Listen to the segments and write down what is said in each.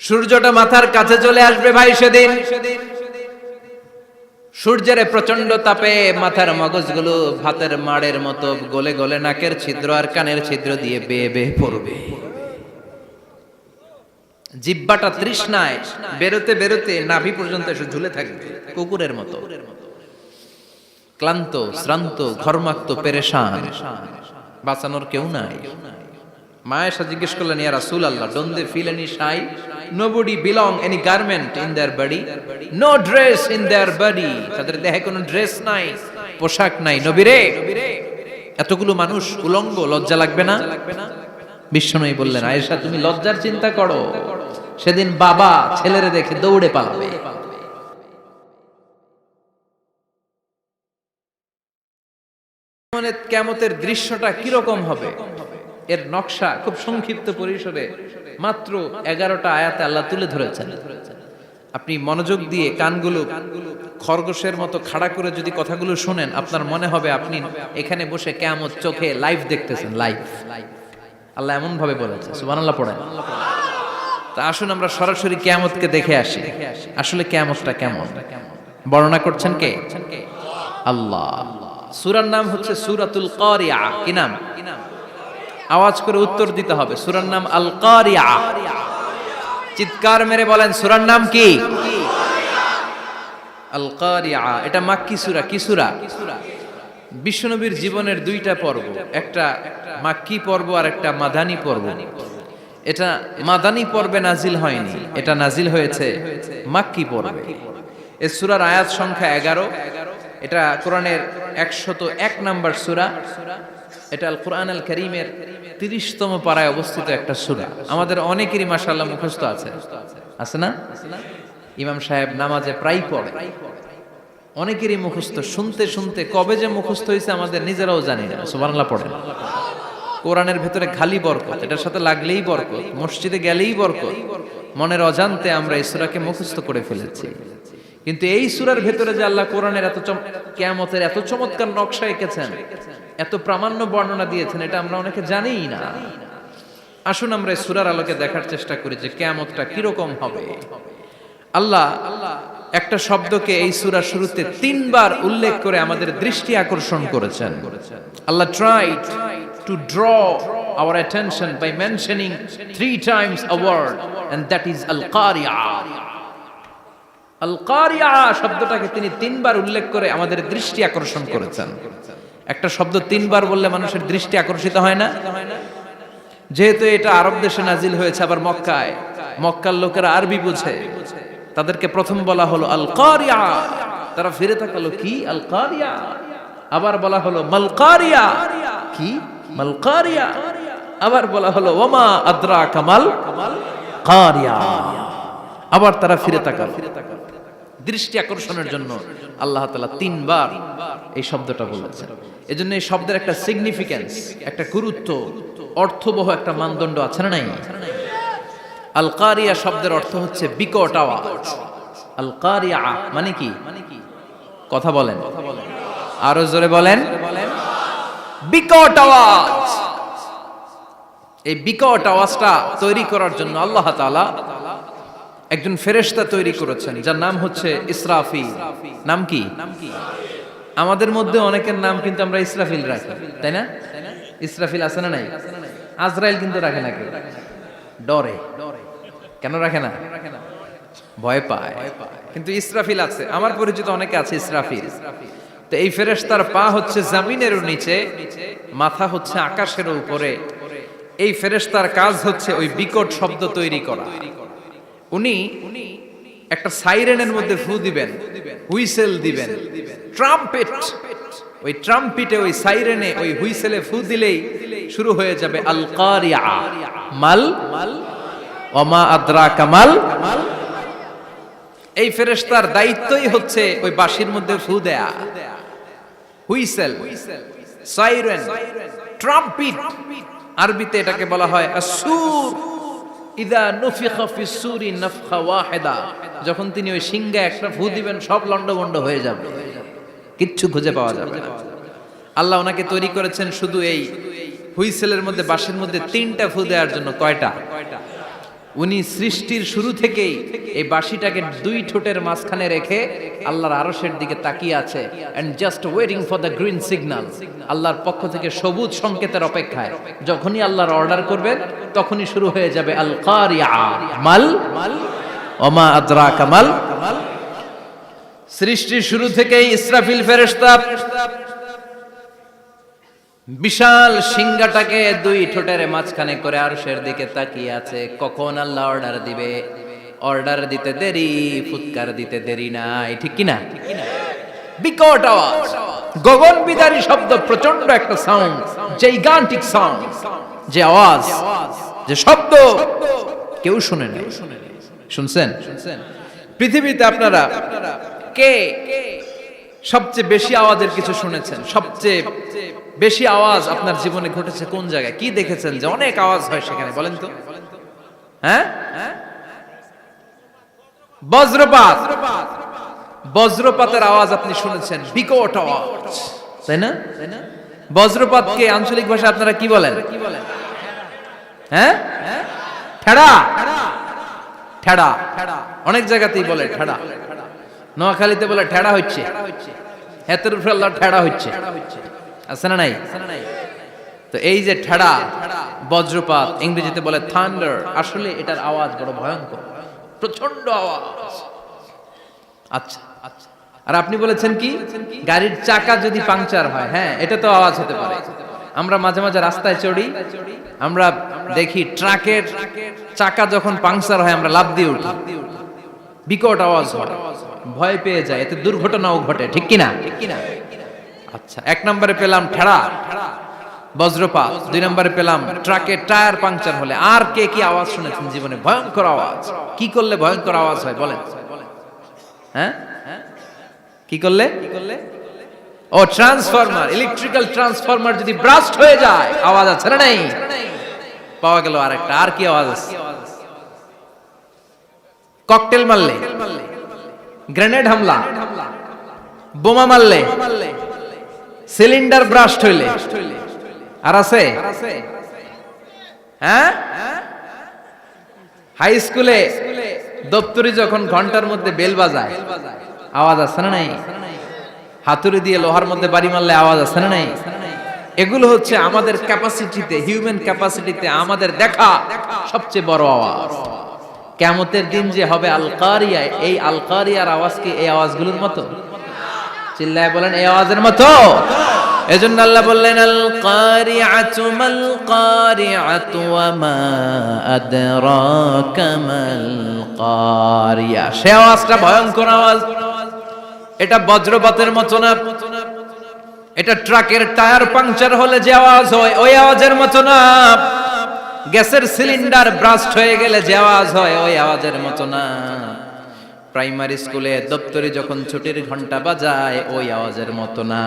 সূর্যটা মাথার কাছে চলে আসবে ভাই সেদিন। সূর্যের প্রচন্ড তাপে মাথার মগজগুলো ভাতের মাড়ের মতো গলে গলে নাকের ছিদ্র আর কানের ছিদ্র দিয়ে বেয়ে বেয়ে পড়বে। জিহ্বাটা তৃষ্ণায় বেরোতে বেরোতে নাভি পর্যন্ত এসে ঝুলে থাকবে কুকুরের মতো, ক্লান্ত শ্রান্ত ঘর্মাক্ত পেরেশান, বাঁচানোর কেউ নাই। মায়েশা জিজ্ঞেস করলেন, ইয়া রাসূলুল্লাহ, don't they feel any shy? Nobody belong any garment in their body, no dress in their body. তাদের দেহে কোনো ড্রেস নাই, পোশাক নাই। নবীরে, এতগুলো মানুষ উলঙ্গ, লজ্জা লাগবে না? বিশ্বনবী বললেন, আয়েশা তুমি লজ্জার চিন্তা করো, সেদিন বাবা ছেলেরে দেখে দৌড়ে পালাবে। কিয়ামতের দৃশ্যটা কিরকম হবে এর নকশা খুব সংক্ষিপ্ত পরিসরে মাত্র 11টা আয়াতে আল্লাহ তুলে ধরেছেন। আপনি মনোযোগ দিয়ে কানগুলো খরগোশের মতো খাড়া করে যদি কথাগুলো শুনেন, আপনার মনে হবে আপনি এখানে বসে কিয়ামত চোখে লাইভ দেখতেছেন। লাইভ আল্লাহ এমন ভাবে বলেছে, সুবহানাল্লাহ পড়েন। তা আসুন আমরা সরাসরি কিয়ামতকে দেখে আসি। আসলে কিয়ামতটা কেমন বর্ণনা করছেন কে? আল্লাহ। সূরার নাম হচ্ছে সূরাতুল কারিয়া। কি নাম? আওয়াজ করে উত্তর দিতে হবে। সূরার নাম আল কারিয়া। চিৎকার মেরে বলেন, সূরার নাম কি? আল কারিয়া। এটা মাক্কি সূরা। কি সূরা? বিশ্বনবীর জীবনের দুইটা পর্ব, একটা মাক্কি পর্ব আর একটা মাদানী পর্ব। এটা মাদানী পর্বে নাজিল হয়নি, এটা নাজিল হয়েছে মাক্কি পর্বে। এই সূরার আয়াত সংখ্যা 11। এটা কোরআনের 101 নম্বর সূরা। এটা আল কোরআন আল কারীমের 30তম পারায় অবস্থিত একটা সূরা। আমাদের অনেকেরই মাশাআল্লাহ মুখস্থ আছে, আছে না? ইমাম সাহেব নামাজে প্রায় পড়ে, অনেকেরই মুখস্থ। শুনতে শুনতে কবে যে মুখস্থ হয়েছে আমাদের নিজেরাও জানি না। সুবহানাল্লাহ পড়েন। কোরআনের ভেতরে খালি বরকত, এটার সাথে লাগলেই বরকত, মসজিদে গেলেই বরকত। মনের অজান্তে আমরা এই সূরাকে মুখস্থ করে ফেলেছি। কিন্তু এই সূরার ভেতরে যে আল্লাহ কোরআনের কিয়ামতের এত চমৎকার নকশা এঁকেছেন, এত প্রামাণ্য বর্ণনা দিয়েছেন, এটা আমরা অনেকে জানিই না। আসুন আমরা এই সূরার আলোকে দেখার চেষ্টা করি যে কিয়ামতটা কিরকম হবে। আল্লাহ একটা শব্দকে এই সূরার শুরুতে 3 বার উল্লেখ করে আমাদের দৃষ্টি আকর্ষণ করেছেন। আল্লাহ tried to draw our attention by mentioning 3 times a word, and that is al-qari'ah. আল-কারিয়া শব্দটাকে তিনি 3 বার উল্লেখ করে আমাদের দৃষ্টি আকর্ষণ করেছেন। একটা শব্দ 3 বার বললে মানুষের দৃষ্টি আকর্ষিত হয় না? যেহেতু এটা আরব দেশে নাজিল হয়েছে, আবার মক্কায়, মক্কার লোকেরা আরবি বুঝে, তাদেরকে প্রথম বলা হলো আল-কারিয়া। তারা ফিরে তাকালো, কি আল-কারিয়া? আবার বলা হলো মাল-কারিয়া। কি মাল-কারিয়া? আবার বলা হলো ওয়ামা আদরাকা মাল-কারিয়া। আবার তারা ফিরে তাকালো। দৃষ্টি আকর্ষণের জন্য আল্লাহ তাআলা 3 বার এই শব্দটা বলেছেন। এজন্য এই শব্দের একটা সিগনিফিকেন্স, একটা গুরুত্ব, অর্থবহ একটা মানদণ্ড আছে না নাই? আল কারিয়া শব্দের অর্থ হচ্ছে বিকট আওয়াজ। আল কারিয়া মানে কি? কথা বলেন, আরো জোরে বলেন। বিকট আওয়াজ। এই বিকট আওয়াজটা তৈরি করার জন্য আল্লাহ তাআলা একজন ফেরেশতা তৈরি করেছেন, যার নাম হচ্ছে ইসরাফিল। নাম কি? আমাদের মধ্যে অনেকের নাম কিন্তু আমরা ইসরাফিল রাখি, তাই না? ইসরাফিল আছে না নাই? আজরাইল কিন্তু রাখে না কেউ, ডরে। কেন রাখে না? ভয় পায়। কিন্তু ইসরাফিল আছে, আমার পরিচিত অনেকে আছে ইসরাফিল। তো এই ফেরেশতার পা হচ্ছে জমিনের নিচে, মাথা হচ্ছে আকাশের উপরে। এই ফেরেশতার কাজ হচ্ছে ওই বিকট শব্দ তৈরি করা। উনি একটা সাইরেনের মধ্যে ফু দিবেন, হুইসেল দিবেন, ট্রাম্পেট। ওই ট্রাম্পিটে, ওই সাইরেনে, ওই হুইসেলে ফু দিলেই শুরু হয়ে যাবে আল কারিয়া। মাল ওয়ামা আদরাকা মাল। এই ফেরেশতার দায়িত্বই হচ্ছে ওই বাঁশির মধ্যে ফু দেয়া। Whistle, siren, trumpet. আরবিতে এটাকে বলা হয় আসুর। ইদা নুফিখা ফিস সূরি নাফখা ওয়াহিদা। যখন তিনি ওই সিংহে একটা ফু দিবেন, সব লন্ডভন্ড হয়ে যাবে, কিচ্ছু খুঁজে পাওয়া যাবে না। আল্লাহ ওনাকে তৈরি করেছেন শুধু এই হুইসেলের মধ্যে, বাঁশির মধ্যে 3টা ফু দেওয়ার জন্য। কয়টা? উনি সৃষ্টির শুরু থেকেই এই বাঁশিটাকে দুই ঠোঁটের মাঝখানে রেখে আল্লাহর আরশের দিকে তাকিয়ে আছে and just waiting for the green signal. আল্লাহর পক্ষ থেকে সবুজ সংকেতের অপেক্ষায়। যখনই আল্লাহর অর্ডার করবেন তখনই শুরু হয়ে যাবে আল কারিয়া মাল ওমা আদরাকা মাল। সৃষ্টির শুরু থেকেই ইসরাফিল ফেরেশতা বিশাল সিংহাটাকে দুই ঠোঁটের মাঝখানে করে আরশের দিকে তাকিয়ে আছে, কখন আল্লাহ অর্ডার দিবে। অর্ডার দিতে দেরি, ফুৎকার দিতে দেরি নাই, ঠিক কি না? বিকট আওয়াজ, গগন বিদারী শব্দ, প্রচন্ড একটা সাউন্ড, জাইগান্টিক সাউন্ড, যে আওয়াজ, যে শব্দ কেউ শুনে নাই। শুনছেন? পৃথিবীতে আপনারা কে সবচেয়ে বেশি আওয়াজের কিছু শুনেছেন? সবচেয়ে বেশি আওয়াজ আপনার জীবনে ঘটেছে কোন জায়গায়? কি দেখেছেন যে অনেক আওয়াজ হয় সেখানে? বলেন তো। হ্যাঁ, বজ্রপাত। বজ্রপাতের আওয়াজ আপনি শুনেছেন, বিকট আওয়াজ, তাই না? বজ্রপাতকে আঞ্চলিক ভাষায় আপনারা কি বলেন? হ্যাঁ, ঠেড়া। ঠেড়া অনেক জায়গাতেই বলে ঠেড়া। নোয়াখালীতে বলে ঠেড়া হচ্ছে, হেতের উপরে আল্লাহ ঠেড়া হচ্ছে, আছে না নাই? তো এই যে ঠেড়া, বজ্রপাত, ইংরেজিতে বলে থান্ডার, আসলে এটার আওয়াজ বড় ভয়ঙ্কর, প্রচন্ড আওয়াজ। আচ্ছা, আর আপনি বলেছেন কি গাড়ির চাকা যদি পাংচার হয়, হ্যাঁ এটা তো আওয়াজ হতে পারে। আমরা মাঝে মাঝে রাস্তায় চড়ি, আমরা দেখি ট্রাকের চাকা যখন পাংচার হয় আমরা লাফ দিয়ে উঠি, বিকট আওয়াজ হয়, ভয় পেয়ে যায়, এতে দুর্ঘটনাও ঘটে, ঠিক কিনা? আচ্ছা, এক নম্বরে পেলাম ঠেড়া, বজ্রপাত, দুই নম্বরে পেলাম ট্রাকের টায়ার পাংচার হলে। আর কে কি আওয়াজ শুনেছেন জীবনে? ভয়ঙ্কর আওয়াজ। কি করলে ভয়ঙ্কর আওয়াজ হয় বলেন? হ্যাঁ, কি করলে? ও ট্রান্সফরমার, ইলেকট্রিক্যাল ট্রান্সফরমার যদি ব্রাস্ট হয়ে যায় আওয়াজ আছে না নাই? পাওয়া গেল আরেকটা। আর কি আওয়াজ আছে? ককটেল মারলে, গ্রেনেড হামলা, বোমা মারলে, সিলিন্ডার ব্রাস্ট হইলে। আর আছে? হ্যাঁ, হাই স্কুলে দপ্তরি যখন ঘন্টার মধ্যে বেল বাজায় আওয়াজ আছে না নাই? হাতুড়ি দিয়ে লোহার মধ্যে বাড়ি মারলে আওয়াজ আছে না নাই? এগুলো হচ্ছে আমাদের ক্যাপাসিটিতে, হিউম্যান ক্যাপাসিটিতে আমাদের দেখা সবচেয়ে বড় আওয়াজ। কিয়ামতের দিন যে হবে আল কারিয়া, এই আল কারিয়ার আওয়াজ কি এই আওয়াজগুলোর মতো? চিল্লায় বলেন, এই আওয়াজের মতো। এজন্য আল্লাহ বললেন আল কারিআতু মাল কারিআতু ওয়া মা আদরাকা মাল কারিয়া। সে আওয়াজটা ভয়ঙ্কর আওয়াজ। এটা বজ্রপাতের মতো না, এটা ট্রাকের টায়ার পাংচার হলে যে আওয়াজ হয় ওই আওয়াজের মতো না, গ্যাসের সিলিন্ডার ব্রাস্ট হয়ে গেলে যে আওয়াজ হয় ওই আওয়াজের মতো না, প্রাইমারি স্কুলে দপ্তরি যখন ছুটির ঘন্টা বাজায় ওই আওয়াজের মতো না।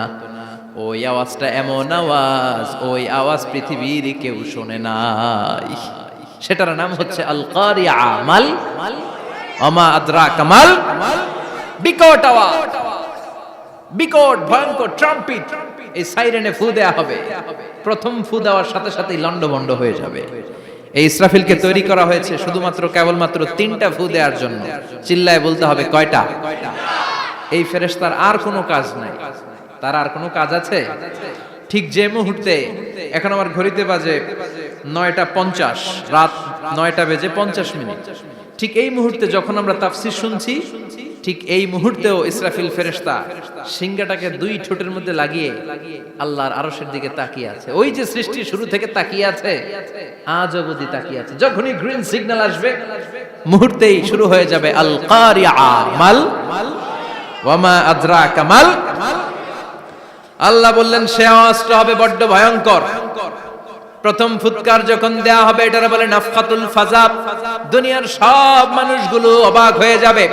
ওই আওয়াজটা এমন আওয়াজ, ওই আওয়াজ পৃথিবীর কেউ শোনে নাই। সেটার নাম হচ্ছে আল কারিয়া মাল ওমা আদরাকা মাল। বিকট আওয়াজ, বিকট ভয়ঙ্কর ট্রাম্পিট, এই সাইরেনে ফু দেয়া হবে। প্রথম ফু দেওয়ার সাথে সাথেই লন্ডভন্ড হয়ে যাবে। এই ইসরাফিলকে তৈরি করা হয়েছে শুধুমাত্র কেবলমাত্র 3টা ফু দেওয়ার জন্য। চিল্লায় বলতে হবে কয়টা? এই ফেরেশতার আর কোনো কাজ নাই। তার আর কোনো কাজ আছে? ঠিক যে মুহূর্তে, এখন আমার ঘড়িতে বাজে 9:50, রাত 9:50, ঠিক এই মুহূর্তে যখন আমরা তাফসীর শুনছি, ঠিক এই মুহূর্তেও ইসরাফিল ফেরেশতা সিংহাটাকে দুই ঠোঁটের মধ্যে লাগিয়ে আল্লাহর আরশের দিকে তাকিয়ে আছে। ওই যে সৃষ্টির শুরু থেকে তাকিয়ে আছে, আজ অবধি তাকিয়ে আছে। যখনই গ্রিন সিগন্যাল আসবে মুহূর্তেই শুরু হয়ে যাবে আল কারিয়া মাল ওয়া মা আদরাকা মাল। আল্লাহ বললেন সে আওয়াজটা হবে বড্ড ভয়ঙ্কর। প্রথম ফুৎকার যখন দেয়া হবে এটারে বলে নাফখাতুল ফাজা। দুনিয়ার সব মানুষগুলো অবাক হয়ে যাবে,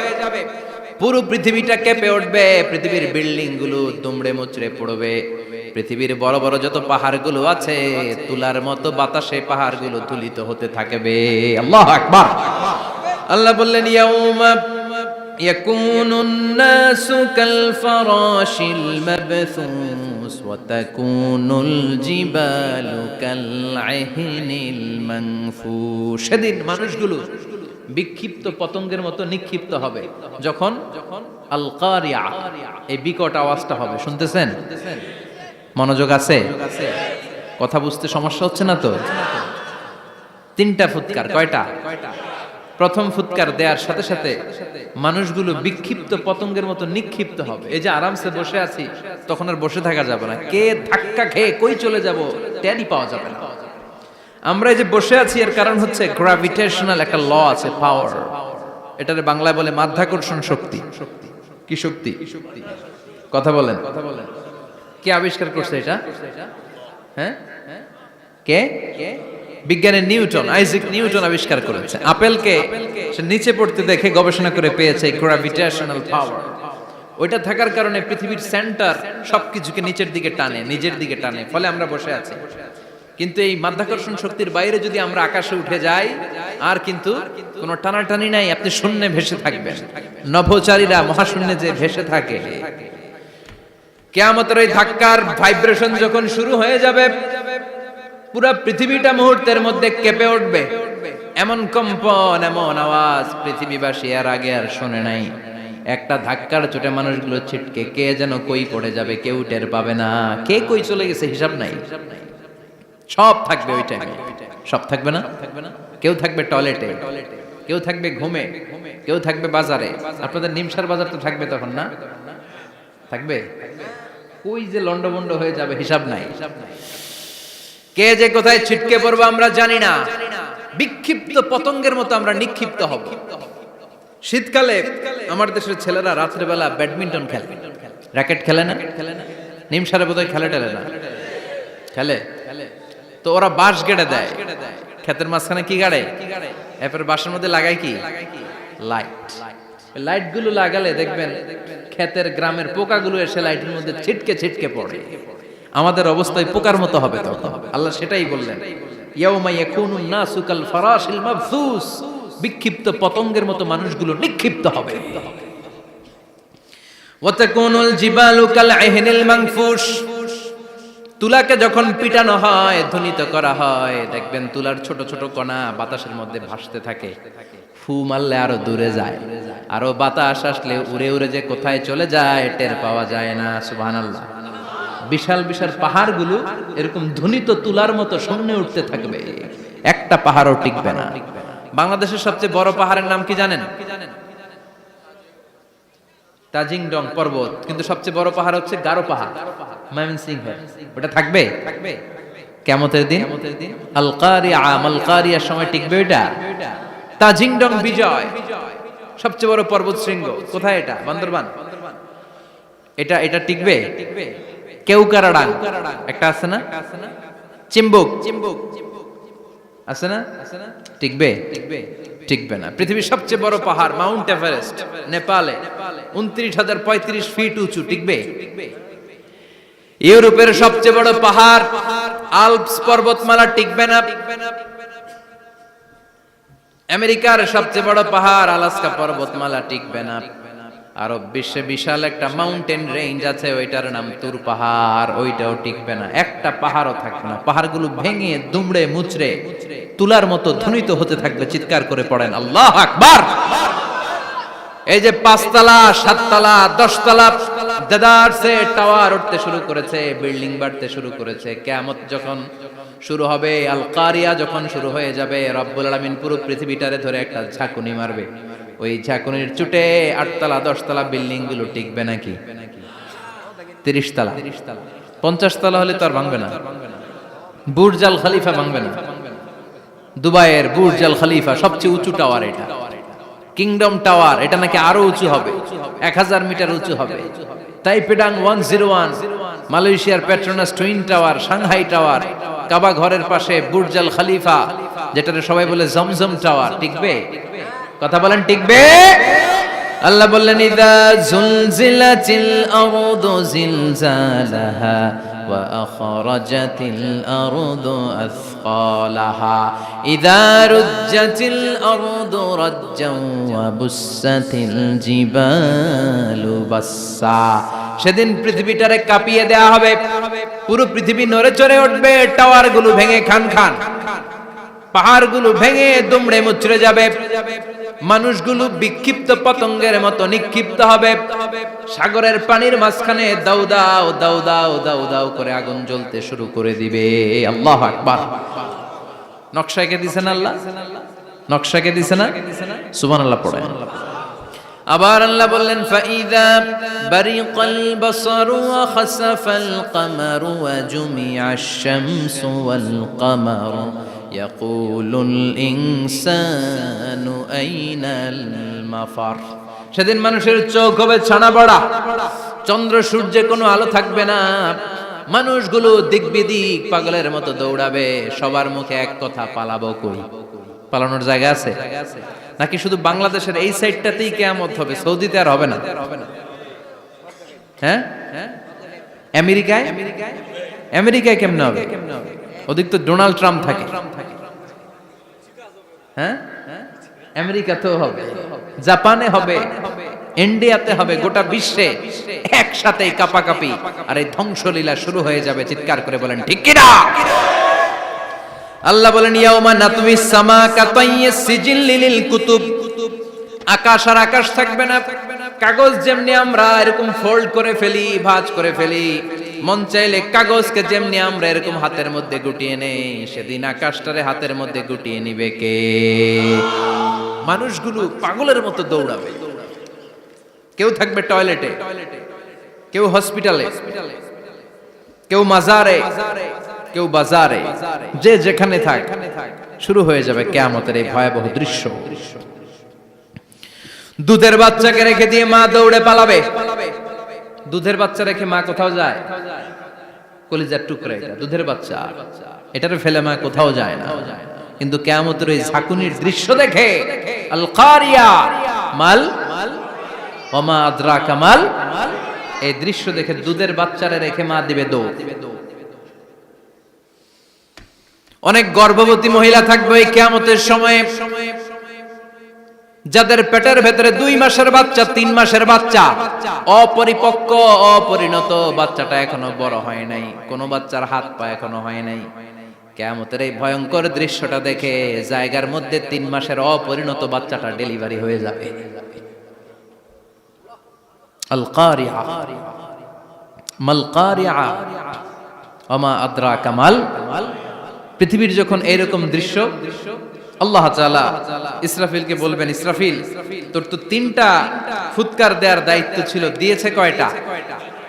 পুরো পৃথিবীটা কেঁপে উঠবে, পৃথিবীর বিল্ডিং গুলো দুমড়ে মুচড়ে পড়বে, পৃথিবীর বড় বড় যত পাহাড়গুলো আছে তুলার মতো বাতাসে পাহাড়গুলো তুলিত হতে থাকবে। আল্লাহু আকবার। আল্লাহ বললেন ইয়াউমা يكون الناس كالفراش المبثوث وتكون الجبال كالعهن المنفوش সেদিন মানুষগুলো বিক্ষিপ্ত পতঙ্গের মতো নিক্ষিপ্ত হবে যখন আল কারিয়া এই বিকট আওয়াজটা হবে। শুনতেছেন? মনোযোগ আছে? কথা বুঝতে সমস্যা হচ্ছে না তো? তিনটা ফুৎকার। কয়টা? প্রথম ফুৎকার দেওয়ার সাথে সাথে মানুষগুলো বিক্ষিপ্ত পতঙ্গের মতো নিক্ষিপ্ত হবে। এই যে আরামসে বসে আছি, তখন আর বসে থাকা যাবে না। কে ধাক্কা খেয়ে কই চলে যাব টেরই পাওয়া যাবে না। আমরা এই যে বসে আছি এর কারণ হচ্ছে গ্র্যাভিটেশনাল একটা ল আছে, পাওয়ার। এটারে বাংলায় বলে মাধ্যাকর্ষণ শক্তি। কি শক্তি? কথা বলেন। কে আবিষ্কার করছে এটা? হ্যাঁ, কে? বিজ্ঞানের নিউটন, আইজাক নিউটন আবিষ্কার করেছে। আপেলকে সে নিচে পড়তে দেখে গবেষণা করে পেয়েছে গ্র্যাভিটেশনাল পাওয়ার। ওইটা থাকার কারণে পৃথিবীর সেন্টার সবকিছুকে নিচের দিকে টানে, নিজের দিকে টানে, ফলে আমরা বসে আছি। কিন্তু এই মাধ্যাকর্ষণ শক্তির বাইরে যদি আমরা আকাশে উঠে যাই, আর কিন্তু কোনো টানাটানি নাই, আপনি শূন্যে ভেসে থাকবেন। নভোচারীরা মহাশূন্যে যে ভেসে থাকে, কিয়ামতের ওই ধাক্কার ভাইব্রেশন যখন শুরু হয়ে যাবে, পুরা পৃথিবীটা মুহূর্তের মধ্যে কেঁপে উঠবে। এমন কম্পন, এমন আওয়াজ পৃথিবীবাসী এর আগে আর শোনে নাই। একটা ধাক্কার চোটে মানুষগুলো ছিটকে কে যেন কই পড়ে যাবে, কেউ টের পাবে না। কে কই চলে গেছে হিসাব নাই। সব থাকবে ওই টাইমে। সব থাকবে না? কেউ থাকবে টয়লেটে, কেউ থাকবে ঘুমে, কেউ থাকবে বাজারে। আপনাদের নিমসার বাজার তো থাকবে তখন, না থাকবে? কই যে লন্ডভন্ড হয়ে যাবে হিসাব নাই। কে যে কোথায় ছিটকে পড়বো আমরা জানি না। বিক্ষিপ্ত পতঙ্গের মতো আমরা নিক্ষিপ্ত হব। শীতকালে আমার দেশের ছেলেরা রাত্রেবেলা ব্যাডমিন্টন খেলে, র্যাকেট খেলে না? নিমসারে বোধহয় খেলে টেলে না? খেলে। তো ওরা বাঁশ গেড়ে দেয় ক্ষেতের মাঝখানে। কি গাড়ে? এরপর বাঁশের মধ্যে লাগায় কি? লাইট। লাইট গুলো লাগালে দেখবেন ক্ষেতের গ্রামের পোকাগুলো এসে লাইটের মধ্যে ছিটকে ছিটকে পড়ে। আমাদের অবস্থায় পোকার মতো হবে তখন। আল্লাহ সেটাই বললেন, ইয়াউমা ইয়াকুনুন নাসু কাল ফারাশিল মাবসুস। বিক্ষিপ্ত পতঙ্গের মতো মানুষগুলো নিক্ষিপ্ত হবে। ওয়া তাকুনুল জিবালু কাল আহিনিল মানফুশ। তুলাকে যখন পিটানো হয়, ধ্বনিত করা হয়, দেখবেন তুলার ছোট ছোট কণা বাতাসের মধ্যে ভাসতে থাকে। ফু মারলে আরো দূরে যায়, আরো বাতাস আসলে উড়ে উড়ে যে কোথায় চলে যায় টের পাওয়া যায় না। সুবহানাল্লাহ। বিশাল বিশাল পাহাড়গুলো এরকম ধ্বনিত তুলার মতো সামনে উঠতে থাকবে, একটা পাহাড়ও টিকবে না। বাংলাদেশের সবচেয়ে বড় পাহাড়ের নাম কি জানেন? তাজিংডং পর্বত। কিন্তু সবচেয়ে বড় পাহাড় হচ্ছে গারো পাহাড়, ময়মনসিংহ। ওটা থাকবে কিয়ামতের দিন। আল কারিয়া, আল কারিয়ার সময় টিকবে ওটা। তাজিংডং বিজয় সবচেয়ে বড় পর্বত শৃঙ্গ। কোথায় এটা? বান্দরবান। এটা টিকবে? কেউকারাডাং একটা আছে না? চিম্বুক আছে না? টিকবে? টিকবে না। পৃথিবীর সবচেয়ে বড় পাহাড় মাউন্ট এভারেস্ট নেপালে 29,035 ফিট উঁচু, টিকবে? ইউরোপের সবচেয়ে বড় পাহাড় আল্পস পর্বতমালা টিকবে না। আমেরিকার সবচেয়ে বড় পাহাড় আলাস্কা পর্বতমালা টিকবে না। আরব বিশ্বে বিশাল একটা মাউন্টেন রেঞ্জ আছে, ওইটার নাম তুর পাহাড়, ওইটাও টিকবে না। একটা পাহাড়ও থাকবে না। পাহাড়গুলো ভেঙে দুমড়ে মুচড়ে তুলার মতো ধ্বনিত হতে থাকবে। চিৎকার করে পড়েন আল্লাহু আকবার। এই যে 5 তলা, 7 তলা, 10 তলা দেদারসে টাওয়ার উঠতে শুরু করেছে, বিল্ডিং বাড়তে শুরু করেছে। কিয়ামত যখন শুরু হবে, আল কারিয়া যখন শুরু হয়ে যাবে, রব্বুল আলামিন পুরো পৃথিবীটারে ধরে একটা ঝাঁকুনি মারবে। ওই ঝাঁকুনির চুটে 8 তলা 10 তলা বিল্ডিং গুলো টিকবে নাকি? 30 তলা 50 তলা হলে তো আর ভাঙবে না। বুর্জ আল খলিফা ভাঙবে না। দুবাইয়ের বুর্জ আল খলিফা সবচেয়ে উঁচু টাওয়ার এটা। কিংডম টাওয়ার এটা নাকি আরো উঁচু হবে, 1000 মিটার উঁচু হবে। তাইপেডাং 101, মালয়েশিয়ার Petronas twin tower, Shanghai tower, Kaaba ঘরের পাশে বুর্জ আল খলিফা, যেটাকে সবাই বলে জমজম টাওয়ার, টিকবে? কথা বলেন, টিকবে? আল্লাহ বললেন, ইযা জুলজিলাতিল আরদু জিলজালাহা وأخرجت الأرض أثقالها إذا رجت الأرض رجا وبست الجبال بسا সেদিন পৃথিবীটারে কাঁপিয়ে দেয়া হবে, পুরো পৃথিবী নড়ে চড়ে উঠবে, টাওয়ারগুলো ভেঙে খান খান, পাহাড়গুলো ভেঙে দুমড়ে মুচড়ে যাবে, মানুষগুলো বিক্ষিপ্ত পতঙ্গের মতো নিক্ষিপ্ত হবে, সাগরের পানির মাঝখানে দাউ দাউ দাউ দাউ দাউ দাউ করে আগুন জ্বলতে শুরু করে দিবে। আল্লাহু আকবার। নকশা এঁকে দিছেন আল্লাহ, নকশা এঁকে দিছে না? সুবহানাল্লাহ পড়ে। আবার আল্লাহ বললেন ফাইদা বারিকাল বাসারু ওয়া খাসাফাল কামারু ওয়া জুমিআশ শামসু ওয়াল কামারু ইয়াকুলুল ইনসানু আইনাল মাফার। সেদিন মানুষের চোখ হবে ছানা বড়া, চন্দ্র সূর্যে কোনো আলো থাকবে না, মানুষগুলো দিক বিদিক পাগলের মতো দৌড়াবে, সবার মুখে এক কথা, পালাবো কই? পালানোর জায়গা আছে নাকি শুধু বাংলাদেশের এই সাইডটাতেই কিয়ামত হবে, সৌদিতে আর হবে না? হ্যাঁ, আমেরিকায়, আমেরিকায় কেমনে হবে? ওদিক তো ডোনাল্ড ট্রাম্প থাকে। হ্যাঁ, আমেরিকাতেও হবে, জাপানে হবে, ইন্ডিয়াতে হবে, গোটা বিশ্বে একসাথে কাপাকাপি আর এই ধ্বংসলীলা শুরু হয়ে যাবে। চিৎকার করে বলেন ঠিক কিনা? আল্লাহ বলেন ইয়াউমা নাতমিস সামা কাতাইয়িস সিজিল লিল কুতুব। আকাশ আর আকাশ থাকবে না, কাগজ যেমনি আমরা এরকম ফোল্ড করে ফেলি, ভাঁজ করে ফেলি, মন চাইলে কাগজকে যেমনি আমরা এরকম হাতের মধ্যে গুটিয়ে নেই, সেদিন আকাশটারে হাতের মধ্যে গুটিয়ে নিবে কে? মানুষগুলো পাগলের মতো দৌড়াবে, কেউ থাকবে টয়লেটে, কেউ হসপিটালে, কেউ মাজারে, কেউ বাজারে, যে যেখানে থাক, শুরু হয়ে যাবে কিয়ামতের এই ভয়াবহ দৃশ্য। দুধের বাচ্চাকে রেখে দিয়ে মা দৌড়ে পালাবে। দুধের বাচ্চা রেখে মা কোথাও যায়? কলিজার টুকরা এটা, দুধের বাচ্চা, এটারে ফেলে মা কোথাও যায় না। কিন্তু কিয়ামতের এই ঝাঁকুনির দৃশ্য দেখে আল কারিয়া মাল ওয়া মা আদরাকা মাল, এই দৃশ্য দেখে দুধের বাচ্চারে রেখে মা দিবে দৌড়। অনেক গর্ভবতী মহিলা থাকবে এই কিয়ামতের সময়ে, যাদের পেটের ভেতরে 2 মাসের বাচ্চা, 3 মাসের বাচ্চা, অপরিপক্ক অপরিণত, বাচ্চাটা এখনো বড় হয় নাই, কোন বাচ্চার হাত পা এখনো হয় নাই। কিয়ামতের এই ভয়ঙ্কর দৃশ্যটা দেখে জায়গার মধ্যে 3 মাসের অপরিণত বাচ্চাটা ডেলিভারি হয়ে যাবে। আল কারিয়া মাল কারিয়া ওয়া মা আদরাকা মাল। পৃথিবীর যখন এরকম দৃশ্য, আল্লাহ তাআলা ইসরাফিলকে বলবেন, ইসরাফিল তোর তো 3টা ফুৎকার দেওয়ার দায়িত্ব ছিল, দিয়েছে কয়টা?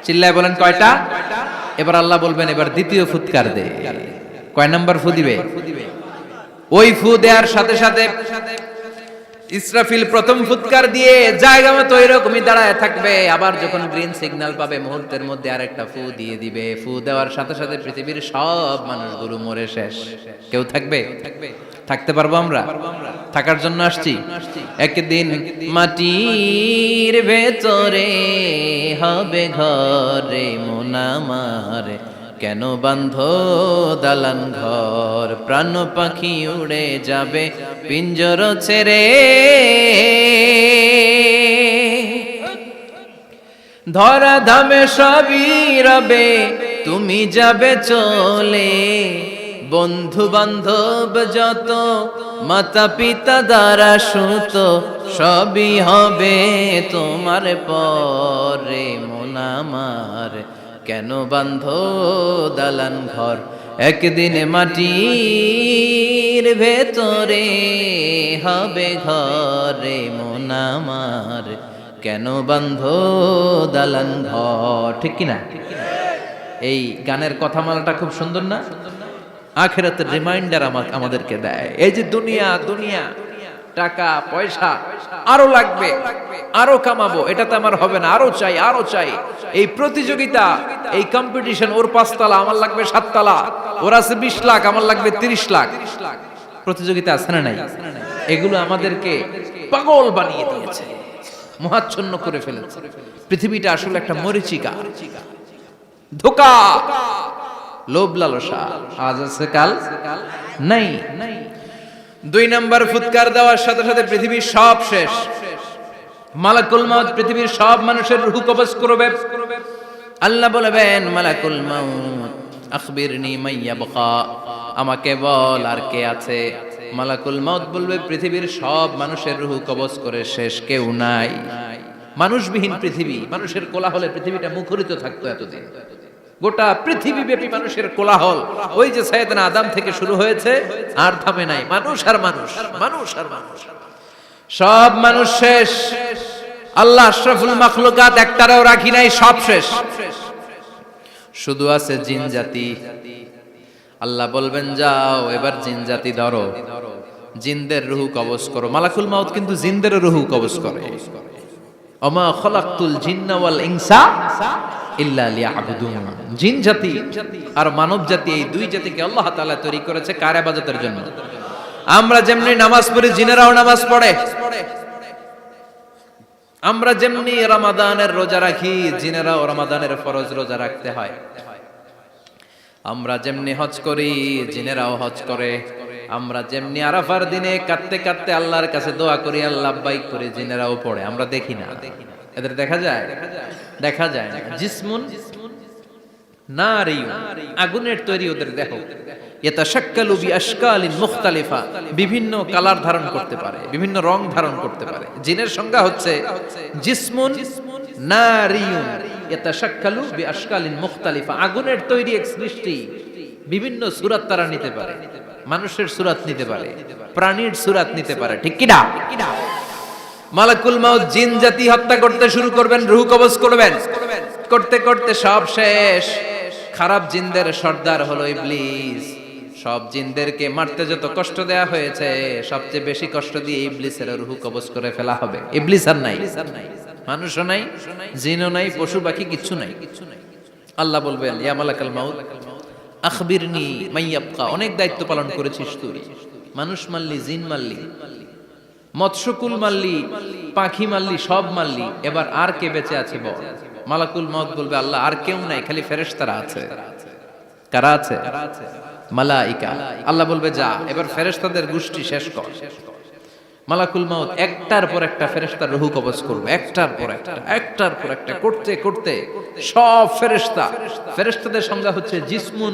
চিল্লায় বলেন কয়টা? এবার আল্লাহ বলবেন এবার দ্বিতীয় ফুৎকার দে। কয় নাম্বার ফু দিবে? ওই ফু দেওয়ার সাথে সাথে ইসরাফিল প্রথম ফুৎকার দিয়ে জায়গা মতো এরকমই দাঁড়ায় থাকবে, আবার যখন গ্রিন সিগন্যাল পাবে মুহূর্তের মধ্যে আরেকটা ফু দিয়ে দিবে। ফু দেওয়ার সাথে সাথে পৃথিবীর সব মানুষগুলো মরে শেষ, কেউ থাকবে? থাকতে পারবো আমরা? থাকার জন্য আসছি। একদিন মাটির ভেতরে হবে ঘরে মন আমার, কেন বাঁধো দালান ঘর, প্রাণ পাখি উড়ে যাবে পিঞ্জর ছেড়ে, ধরা ধামে সবই রবে তুমি যাবে চলে, বন্ধু বান্ধব যত মাতা পিতা দ্বারা সুত সবই হবে তোমার পরে মন আমার, কেন বাঁধো দালান ঘর, একদিন মাটির ভেতরে হবে ঘরে মন আমার, কেন বাঁধো দালান ঘর। ঠিক কিনা? এই গানের কথামালাটা খুব সুন্দর না? আখিরাতের রিমাইন্ডার আমাদেরকে দেয়। এই যে দুনিয়া দুনিয়া, টাকা পয়সা আরো লাগবে, আরো কামাবো, এটাতে আমার হবে না, আরো চাই আরো চাই। এই প্রতিযোগিতা, এই কম্পিটিশন, ওর 5 তলা আমার লাগবে 7 তলা, ওর আছে 20 লাখ আমার লাগবে 30 লাখ, প্রতিযোগিতা আছে না নাই? এগুলো আমাদেরকে পাগল বানিয়ে দিয়েছে, মোহাচ্ছন্ন করে ফেলেছে। পৃথিবীটা আসলে একটা মরীচিকা, ধোঁকা, লোভ লালসা, আজ আছে কাল নাই। 2 নাম্বার ফুৎকার দেওয়ার সাথে সাথে পৃথিবীর সব শেষ। মালাকুল মাউত পৃথিবীর সব মানুষের রূহ কবজ করবে। আল্লাহ বলবেন, মালাকুল মাউত আখবিরনি মাইয়াবকা, আমাকে বল আর কে আছে। মালাকুল মাউত বলবে, পৃথিবীর সব মানুষের রূহ কবজ করে শেষ, কেউ নাই। মানুষবিহীন পৃথিবী, মানুষের কোলাহলে পৃথিবীটা মুখরিত থাকতো এতদিন। গোটা পৃথিবী ব্যাপী মানুষের কোলাহল, ওই যে সাইয়েদনা আদম থেকে শুরু হয়েছে, আর থামে নাই। মানুষ আর মানুষ, মানুষ আর মানুষ, সব মানুষ শেষ। আল্লাহ আশরাফুল মাখলুকাত একটারও রাখি নাই, সব শেষ। শুধু আছে জিন জাতি। আল্লাহ বলবেন, যাও এবার জিন জাতি ধরো, জিনদের রূহ কবজ করো। মালাকুল মাউত কিন্তু জিনদের রূহ কবজ করে। ওমা খলাকতুল জিন্না ওয়াল ইনসা ইল্লা লিয়াবুদুন। জিন জাতি আর মানব জাতি, এই দুই জাতিকে আল্লাহ তাআলা তৈরি করেছে কার ইবাদতের জন্য। আমরা যেমনি নামাজ পড়ি, জিনেরাও নামাজ পড়ে। আমরা যেমনি রমাদানের রোজা রাখি, জিনেরাও রমাদানের ফরজ রোজা রাখতে হয়। আমরা যেমনি হজ করি, জিনেরাও হজ করে। আমরা যেমনি আরাফার দিনে কাঁদতে কাঁদতে আল্লাহর কাছে দোয়া করি, আল্লাহ লাব্বাইক করে, জিনেরাও পড়ে। আমরা দেখি না, এদের দেখা যায়? দেখা যায় না। জিসমুন নারিয়ুন, আগুনের তৈরি ওদের দেহ। ইয়াতাশাক্কালু বিআশকালিন মুখতালিফা, বিভিন্ন কালার ধারণ করতে পারে, বিভিন্ন রং ধারণ করতে পারে। জিনের সংজ্ঞা হচ্ছে জিসমুন নারিয়ুন ইয়াতাশাক্কালু বিআশকালিন মুখতালিফা, আগুনের তৈরি এক সৃষ্টি। বিভিন্ন সূরত তারা নিতে পারে, মানুষের সূরত নিতে পারে, প্রাণীর সূরত নিতে পারে, ঠিক কি না? মালাকুল মাউত জিন জাতি হত্যা করতে শুরু করবেন, রূহ কবজ করবেন। করতে করতে সব শেষ। খারাপ জিনদের সর্দার হলো ইবলিস। সব জিনদেরকে মারতে যত কষ্ট দেয়া হয়েছে, সবচেয়ে বেশি কষ্ট দিয়ে ইবলিসের রূহ কবজ করে ফেলা হবে। ইবলিস আর নাই, মানুষও নাই, জিনও নাই, পশু পাখি কিচ্ছু নাই। আল্লাহ বলবেন, ইয়া মালাকাল মাউত আখবিরনি মাইয়াবকা, অনেক দায়িত্ব পালন করেছিস তুই। মানুষ মারলি, জিন মারলি, মৎস্যকুল মারলি, পাখি মারলি, সব মারলি, এবার আর কে বেঁচে আছে বল। মালাকুল মাউত বলবে, আল্লাহ আর কেউ নাই, খালি ফেরেশতারা আছে। কারা আছে? মালাইকা। আল্লাহ বলবে, যা এবার ফেরেশতাদের গোষ্ঠী শেষ কর। মালাকুল মাউত একটার পর একটা ফেরেশতার রূহ কবজ করবে, একটার পর একটা, একটার পর একটা করতে করতে সব ফেরেশতা। ফেরেশতাদের সংজ্ঞা হচ্ছে জিসমুন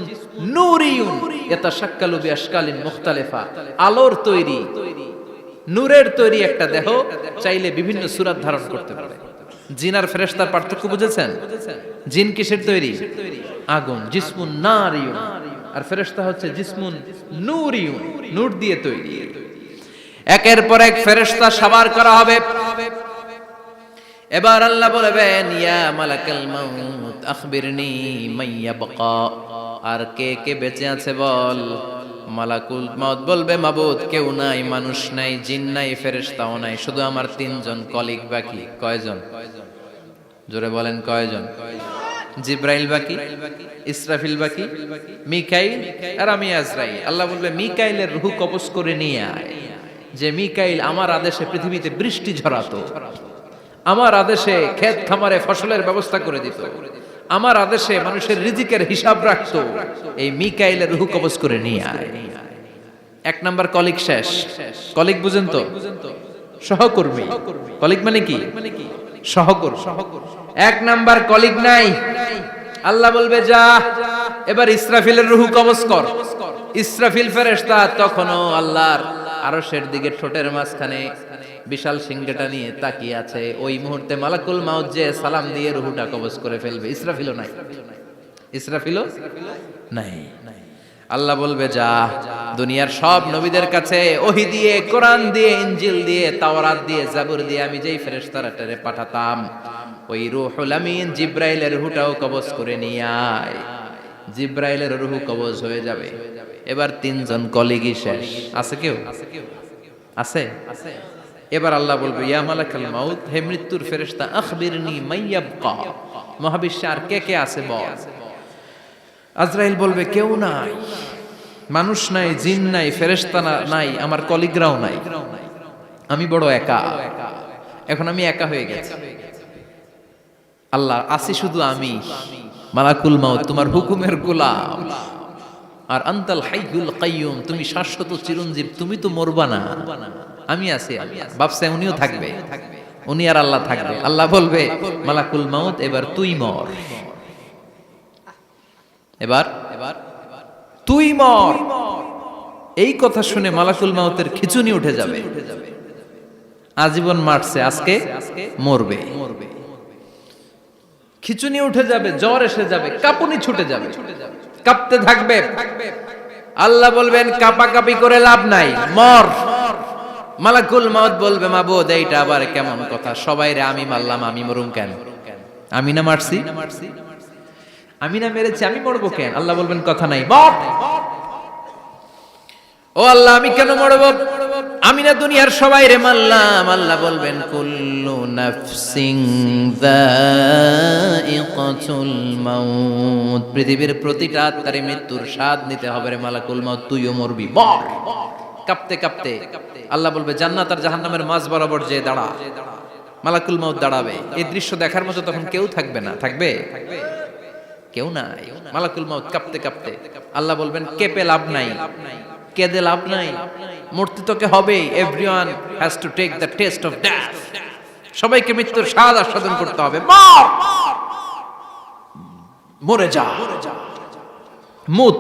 নূরিয়ুন ইয়াতাশাক্কালু বিআশকালিন মুখতালিফা, আলোর তৈরি, নূরের তৈরি একটা দেহ, চাইলে বিভিন্ন সূরত ধারণ করতে পারে। জিন আর ফেরেশতার পার্থক্য বুঝেছেন? জিন কিসের তৈরি? আগুন, জিসমুন নারিয়ুন। আর ফেরেশতা হচ্ছে জিসমুন নূরিয়ুন, নূর দিয়ে তৈরি। একের পর এক ফেরেশতা সবার করা হবে। এবার আল্লাহ বলবেন, ইয়া মালাকাল মাউত আখবিরনি মাইয়াবকা, আর কে কে বেঁচে আছে বল। মালাকুল মাউত বলবে, মাবুদ কেউ নাই, মানুষ নাই, জিন নাই, ফেরেশতাও নাই, শুধু আমার 3 জন কলিগ বাকি। কয়জন? জোরে বলেন, কয়জন? জিব্রাইল বাকি, ইসরাফিল বাকি, মিকাইল আর আমি আজরাইল। আল্লাহ বলবে, মিকাইলের রূহ কবজ করে নিয়ে আয়। যে মিকাইল আমার আদেশে পৃথিবীতে বৃষ্টি ঝরাতো, আমার আদেশে ক্ষেত খামারে ফসলের ব্যবস্থা করে দিত, আমার আদেশে মানুষের রিজিকের হিসাব রাখতো, এই মিকাইলের রূহ কবজ করে নিয়ে আয়। 1 নাম্বার কলিগ শেষ। কলিগ বুঝেন তো? সহকর্মী। কলিগ মানে কি? সহকর্মী। 1 নাম্বার কলিগ নাই। আল্লাহ বলবে, যা এবার ইসরাফিলের রূহ কবজ কর। ইসরাফিল ফেরেশতা তখনও আল্লাহর আরশের দিকে ঠোঁটের মাঝখানে বিশাল সিংহটা নিয়ে তাকিয়ে আছে। ওই মুহূর্তে মালাকুল মাউত যে সালাম দিয়ে রূহটা কবজ করে ফেলবে। ইসরাফিলও নাই, ইসরাফিলও নাই। আল্লাহ বলবে, যা দুনিয়ার সব নবীদের কাছে ওহী দিয়ে, কোরআন দিয়ে, ইনজিল দিয়ে, তাওরাত দিয়ে, জাবুর দিয়ে আমি যেই ফেরেশতারে পাঠাতাম, ওই রূহুল আমিন জিব্রাইলের রূহটাও কবজ করে নিয়ে আয়। জিব্রাইলের রূহ কবজ হয়ে যাবে। এবার 3 জন কলিগই শেষ। আছে কেউ? আছে? এবার আল্লাহ বলবে, ইয়া মালাকাল মাউত, হে মৃত্যুর ফেরেশতা, আখবিরনি মাইয়াবকা, মহাবিশ্বে আর কে কে আছে বল। আজরাইল বলবে, কেউ নাই, মানুষ নাই, জিন নাই, ফেরেশতা নাই, আমার কলিগরাও নাই, আমি বড় একা, এখন আমি একা হয়ে গেছি। আল্লাহ, আসি শুধু আমি। মালাকুল মাউত তোমার হুকুমের গোলাম, আর আনতাল হাইয়ুল কাইয়ুম তুমি শাশ্বত চিরঞ্জীব, তুমি তো মরবা না, আমি আছি। ভাবছে উনিও থাকবে, উনি আর আল্লাহ থাকবে। আল্লাহ বলবে মালাকুল মাউত এবার তুই মর, এবার তুই মর। এই কথা শুনে মালাকুল মাউতের খিচুনি উঠে যাবে। আজীবন মারছে, আজকে মরবে। খিচুনি উঠে যাবে, জ্বর এসে যাবে, কাঁপুনি ছুটে যাবে, কাঁপতে থাকবে। আল্লাহ বলবেন কাঁপাকাঁপি করে লাভ নাই, মর। মালাকুল মাউত বলবে মাবুদ এইটা আবার কেমন কথা, সবাই রে আমি মারলাম, আমি মরুম কেন? আমি না মারছি, আমি না মেরেছি, আমি মরবো কেন? আল্লাহ বলবেন কথা নাই, মর। ও আল্লাহ আমি কেন মরবো? আমি না দুনিয়ার সবাই রে মারলাম। আল্লাহ বলবেন কুল্লু নাফসিন যায়িকাতুল মাউত, পৃথিবীর প্রতিটা আত্মারে মৃত্যুর স্বাদ নিতে হবে রে মালাকুল মাউত, তুইও মরবি, মর। কাঁপতে কাঁপতে আল্লাহ বলবে জান্নাত আর জাহান্নামের মাঝ বরাবর যে দাঁড়া। মালাকুল মাউত দাঁড়াবে, এই দৃশ্য দেখার মতো তখন কেউ থাকবে না, থাকবে কেউ নাই। মালাকুল মাউত কাঁপতে কাঁপতে আল্লাহ বলবেন কেঁপে লাভ নাই, কেঁদে লাভ নাই, মরতে তোকে হবে। Everyone has to take the test of death, সবাইকে মৃত্যুর স্বাদ আস্বাদন করতে হবে। মর, মরে যা, মুত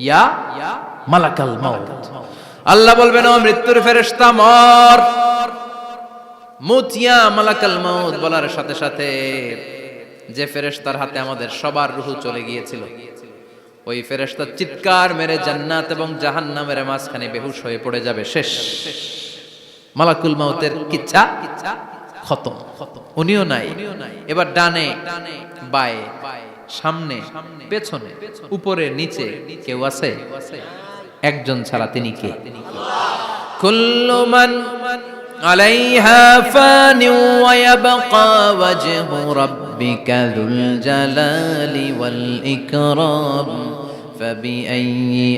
ইয়া মালাকাল মাউত। আল্লাহ বলবেন ও মৃত্যুর ফেরেশতা মর, মুত ইয়া মালাকাল মাউত। বলার সাথে সাথে যে ফেরেশতার হাতে আমাদের সবার রূহ চলে গিয়েছিল, ওই ফেরেশতা চিৎকার মেরে জান্নাত এবং জাহান্নামের মাঝখানে বেহুশ হয়ে পড়ে যাবে, শেষ। মালাকুল মাউতের কিচ্ছা খতম, উনিও নাই। এবার ডানে বায়ে সামনে পেছনে উপরে নিচে কেউ আছে? একজন ছাড়া, তিনি কে? কুল্লু মান আলাইহা ফানি ওয়া ইয়াবকা ওয়াজহু রাব্বিকা যুল জালালি ওয়াল ইকরাম ফাবিআইয়ি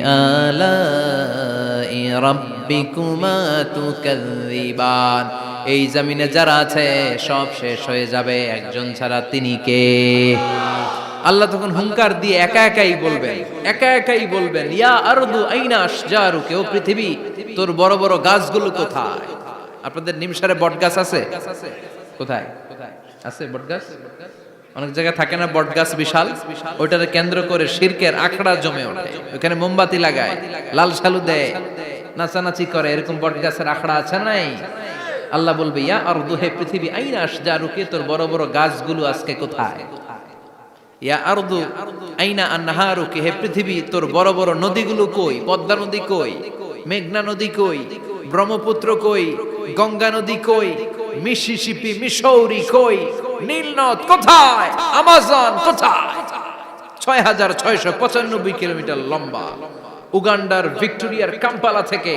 আলাই রাব্বিকুমা তুকাযযিবান। এই জমিনে যারা আছে সব শেষ হয়ে যাবে, একজন ছাড়া, তিনি কে? আল্লাহ তখন হুঙ্কার দিয়ে একা একাই বলবেন, একা একাই বলবেন ইয়া আরদু আইনা আশজারুকা, ও পৃথিবী তোর বড় বড় গাছগুলো কোথায়? আপনাদের নিমসারে বট গাছ আছে? কোথায় আছে বট গাছ? অনেক জায়গায় থাকে না বট গাছ বিশাল, ওইটারে কেন্দ্র করে শিরকের আখড়া জমে ওঠে, ওখানে মোমবাতি লাগায়, লাল শালু দেয়, নাচানাচি করে, এরকম বট গাছের আখড়া আছে নাই? আল্লাহ বলবে ইয়া আরদু, হে পৃথিবী, আইনা আশজারুকা, তোর বড় বড় গাছগুলো আজকে কোথায়? ইয়া আরদু আইনা আনহারুকা, হে পৃথিবী তোর বড় বড় নদীগুলো কই? পদ্মা নদী কই? মেঘনা নদী কই? ব্রহ্মপুত্র কই? গঙ্গা নদী কই? মিসিসিপি, মিসৌরি কই? নীল নদ কোথায়? আমাজন কোথায়? ৬৬৯৫ কিলোমিটার লম্বা, উগান্ডার ভিক্টোরিয়ার কাম্পালা থেকে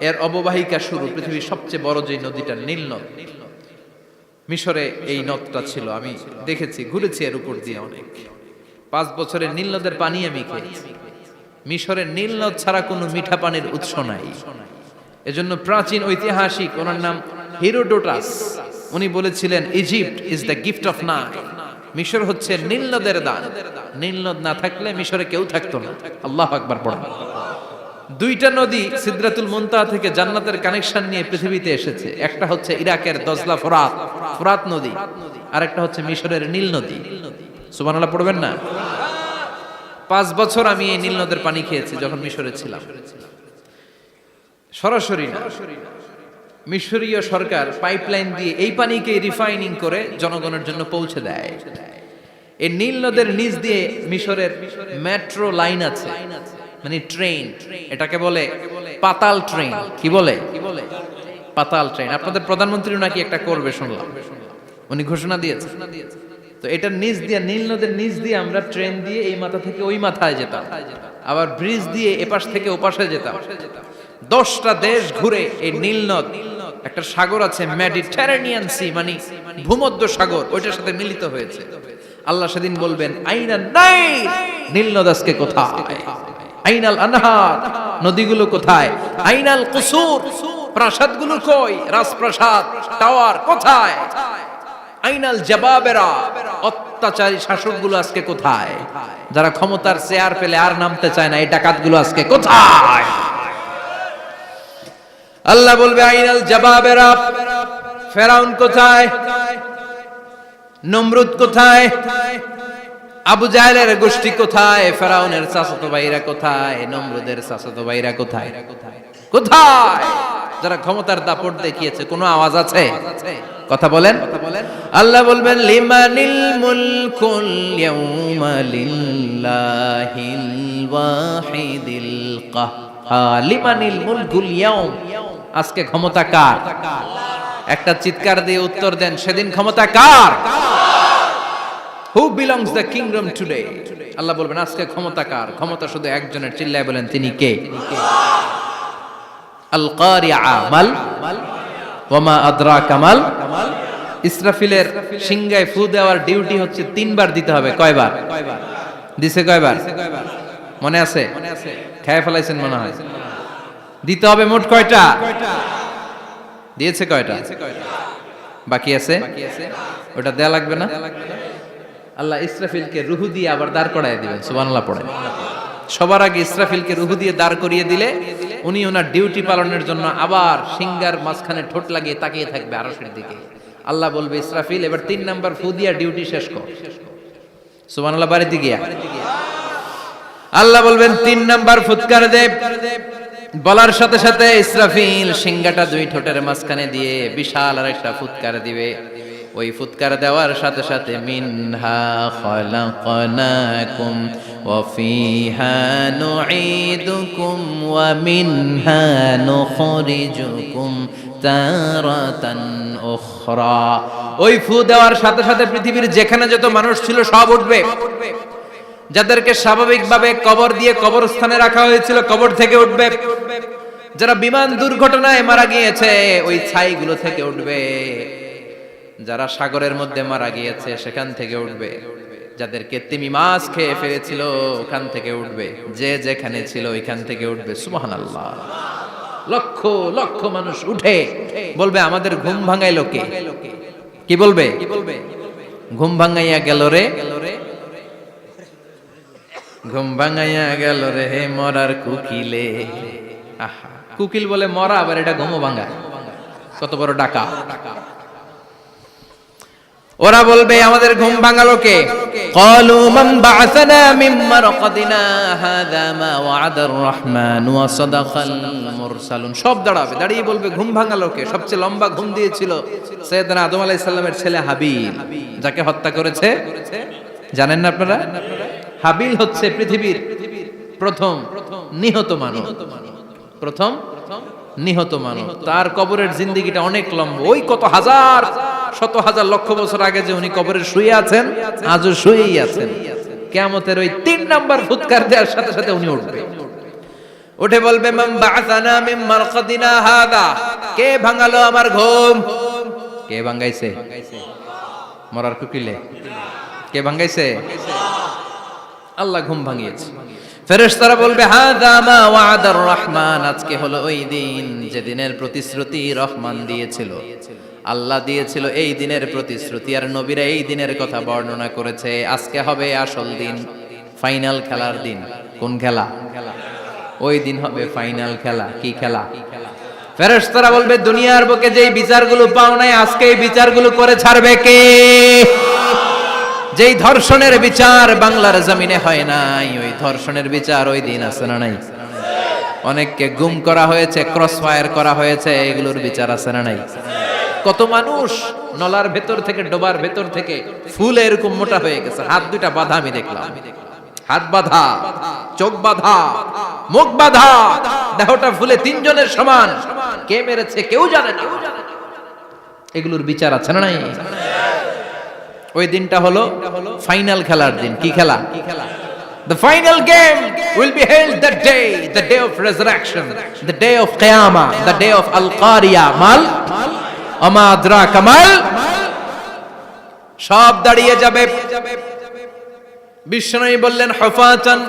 এর অববাহিকা শুরু। পৃথিবীর সবচেয়ে বড় যে নদীটা নীল নদ, মিশরে এই নদটা ছিল। আমি দেখেছি, ঘুরেছি এর উপর দিয়ে অনেক। 5 বছরের নীল নদের পানি আমি খেয়েছি। মিশরের নীল নদ ছাড়া কোনো মিঠা পানির উৎস নাই। এজন্য প্রাচীন ঐতিহাসিক, ওনার নাম হেরোডোটাস, উনি বলেছিলেন Egypt is the gift of Nile, মিশর হচ্ছে নীল নদের দান। নীল নদ না থাকলে মিশরে কেউ থাকতো না। আল্লাহু আকবার পড়েন। দুইটা নদী সিদরাতুল মুনতাহা থেকে জান্নাতের কানেকশন নিয়ে পৃথিবীতে এসেছে। একটা হচ্ছে ইরাকের দজলা ফোরাত নদী, আর একটা হচ্ছে মিশরের নীল নদী। সুবহানাল্লাহ পড়বেন না? 5 বছর আমি এই নীল নদের পানি খেয়েছি যখন মিশরে ছিলাম। সরাসরি না, মিশরীয় সরকার পাইপলাইন দিয়ে এই পানিকে রিফাইনিং করে জনগণের জন্য পৌঁছে দেয়। এই নীল নদের নিচ দিয়ে মিশরের মেট্রো লাইন আছে, মানে ট্রেন, এটাকে বলে পাতাল ট্রেন। কি বলে? পাতাল ট্রেন। আপনাদের প্রধানমন্ত্রী নাকি একটা করবে শুনলাম, উনি ঘোষণা দিয়েছে। তো এটার নিচ দিয়ে, নীল নদের নিচ দিয়ে আমরা ট্রেন দিয়ে এই মাথা থেকে ওই মাথায় যেতাম, আবার ব্রিজ দিয়ে এপাশ থেকে ওপাশে যেতাম। 10টা দেশ ঘুরে এই নীল নদ, একটা সাগর আছে মেডিটেরেনিয়ান সি, মানে ভূমধ্য সাগর, ওইটার সাথে মিলিত হয়েছে। আল্লাহ সেদিন বলবেন আইনা নাই, নীল নদ আজকে কোথায়? আইনাল আনহার, নদীগুলো কোথায়? আইনাল কুসুর, প্রাসাদগুলো কই? রাজপ্রাসাদ, টাওয়ার কোথায়? আইনাল জাবাবেরা, অত্যাচারী শাসকগুলো আজকে কোথায়? যারা ক্ষমতার চেয়ার পেলে আর নামতে চায় না, এই ডাকাতগুলো আজকে কোথায়? আল্লাহ বলবে আইনাল জাবাবেরা, ফেরাউন কোথায়? নমরুদ কোথায়? আবু জাহেলের গোষ্ঠী কোথায়? ফেরাউনের চাচাতো ভাইরা কোথায়? নমরুদের চাচাতো ভাইরা কোথায়? কোথায়? যারা ক্ষমতার দাপট দেখিয়েছে, কোনো আওয়াজ আছে? কথা বলেন। আল্লাহ বলবেন লিমানিল মুলকুল ইয়াউমা লিল্লাহিল ওয়াহিদিল কাহ্হার। লিমানিল মুলকুল ইয়াউম, আজকে ক্ষমতা কার? একটা চিৎকার দিয়ে উত্তর দেন, সেদিন ক্ষমতা কার? Who belongs the kingdom today? আল্লাহ বলবেন আজকে ক্ষমতা কার? ক্ষমতা শুধু একজনের, চিল্লায় বলেন তিনি কে? আল কারিআ মাল ওয়া মা আদরাকা মাল। ইসরাফিলের সিংহায় ফু দেওয়ার ডিউটি হচ্ছে 3 বার দিতে হবে। কয়বার দিছে? কয়বার মনে আছে? খেয়ে ফেলাইছেন মনে হয়। দিতে হবে মোট কয়টা? দিয়েছে কয়টা? বাকি আছে? ওটা দেয়া লাগবে না? আল্লাহ ইসরাফিলকে রুহু দিয়ে আবার দাঁড় করায় দিবেন। সুবহানাল্লাহ পড়ে। সবার আগে ইসরাফিলকে রুহু দিয়ে দাঁড় করিয়ে দিলে উনি ওনার ডিউটি পালনের জন্য আবার সিংহার মাঝখানে ঠোঁট লাগিয়ে তাকিয়ে থাকবে আরশের দিকে। আল্লাহ বলবে ইসরাফিল এবার 3 নাম্বার ফু দিয়া ডিউটি শেষ কর। সুবহানাল্লাহ। বাড়িতে গিয়া আল্লাহ বলবেন 3 নাম্বার ফুৎকার দে। বলার সাথে সাথে ইসরাফিল সিংহাটা 2 ঠোঁটের মাঝখানে দিয়ে বিশাল আরেকটা ফুৎকার দিবে। ওই ফুৎকার দেওয়ার সাথে সাথে মিনহা খালাকনাকুম ওয়া ফিহা নুঈদুকুম ওয়া মিনহা নুখরিজুকুম তারাতান উখরা। ওই ফু দেওয়ার সাথে সাথে পৃথিবীর যেখানে যত মানুষ ছিল সব উঠবে। যাদেরকে স্বাভাবিকভাবে কবর দিয়ে কবরস্থানে রাখা হয়েছিল কবর থেকে উঠবে। যারা বিমান দুর্ঘটনায় মারা গিয়েছে ওই ছাইগুলো থেকে উঠবে। যারা সাগরের মধ্যে মারা গিয়েছে সেখান থেকে উঠবে। যাদেরকে তিমি মাছ খেয়ে ফেলেছিল ওখান থেকে উঠবে। যে যেখানে ছিল ওইখান থেকে উঠবে। সুবহানাল্লাহ। লক্ষ লক্ষ মানুষ উঠে বলবে আমাদের ঘুম ভাঙাইলো কে? কি বলবে? ঘুম ভাঙাইয়া গেল রে, ঘুম ভাঙাইয়া গেল রে মরার কুকিলে। আহা, কুকিল বলে মরা, আবার এটা ঘুমো ভাঙা। কত বড় ডাকা। ওরা বলবে আমাদের ঘুম ভাঙালো কে? ক্বালু মান বা'আসানা মিন মারকাদিনা হাযা মা ওয়া'দার রহমান ওয়া সাদাকাল মুরসালুন। সব দাঁড়াবে, দাঁড়িয়ে বলবে ঘুম ভাঙালো কে? সবচেয়ে লম্বা ঘুম দিয়েছিল সাইয়েদনা আদম আলাইহিস সালামের ছেলে হাবিল, যাকে হত্যা করেছে। জানেন না আপনারা? হাবিল হচ্ছে পৃথিবীর প্রথম নিহত মানব। প্রথম নিহত মানব। তার কবরের জিন্দেগিটা অনেক লম্বা। ওই কত হাজার শত হাজার লক্ষ বছর আগে যে উনি কবরে শুয়ে আছেন, আজও শুয়েই আছেন। কিয়ামতের ওই 3 নাম্বার ফুৎকার দেওয়ার সাথে সাথে উনি উঠবে। উঠে বলবে মান বা'আসানা মিন মারকাদিনা হাদা। কে ভাঙালো আমার ঘুম? কে ভাঙাইছে? মরার কুকিলে কে ভাঙাইছে? আল্লাহ ঘুম ভাঙিয়েছে। ফেরেশতারা বলবে হাযা মা ওয়া'দার রহমান। আজকে হলো ওই দিন যে দিনের প্রতিশ্রুতি রহমান দিয়েছিল, আল্লাহ দিয়েছিল। এই দিনের প্রতিশ্রুতি আর নবীরা এই দিনের কথা বর্ণনা করেছে। আজকে হবে আসল দিন, ফাইনাল খেলার দিন। কোন খেলা? ওই দিন হবে ফাইনাল খেলা। কি খেলা? ফেরেশতারা বলবে দুনিয়ার বুকে যেই বিচারগুলো পাও নাই আজকে এই বিচারগুলো করে ছাড়বে কে? যেই ধর্ষণের বিচার বাংলার জমিনে হয় নাই, ওই ধর্ষণের বিচার ওই দিন আছে না নাই? অনেককে গুম করা হয়েছে, ক্রস ফায়ার করা হয়েছে, এগুলোর বিচার আছে না নাই? কত মানুষ নলার ভেতর থেকে, ডোবার ভেতর থেকে ফুল এরকম মোটা হয়ে গেছে, হাত দুইটা বাঁধা। আমি দেখলাম হাত বাঁধা, চোখ বাঁধা, মুখ বাঁধা, দেহটা ফুলে 3 জনের সমান। কে মেরেছে কেউ জানে না। এগুলোর বিচার আছে না নাই? ওই দিনটা হলো ফাইনাল খেলার দিন। কি খেলা? The final game will be held that day, the day of resurrection, the day of Qiyamah, the day of Al-Qari'ah. Mal আমা আদরাকা মাল। সব দাঁড়িয়ে যাবে। বিষ্ণু বললেন হুফাতান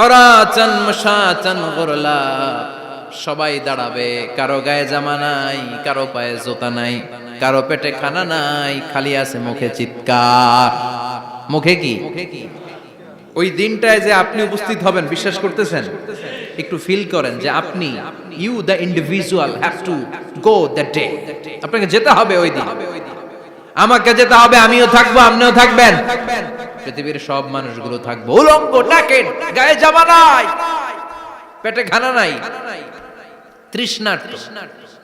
উরাতান মাশাতান গুরলা। সবাই দাঁড়াবে, কারো গায়ে জামা নাই, কারো পায়ে জুতা নাই। কারো পেটে খানা নাই, খালি আছে মুখে চিৎকার। মুখে কি? ওই দিনটায় যে আপনি উপস্থিত হবেন, বিশ্বাস করতেছেন? একটু ফিল করেন যে আপনি, you the individual have to go that day. আপনাকে যেতে হবে ওই দিন, আমাকে যেতে হবে, আমিও থাকবো, আপনিও থাকবেন, পৃথিবীর সব মানুষগুলো থাকবো উলঙ্গ, নাকেড, গায়ে জামা নাই, পেটে খানা নাই, তৃষ্ণার্ত,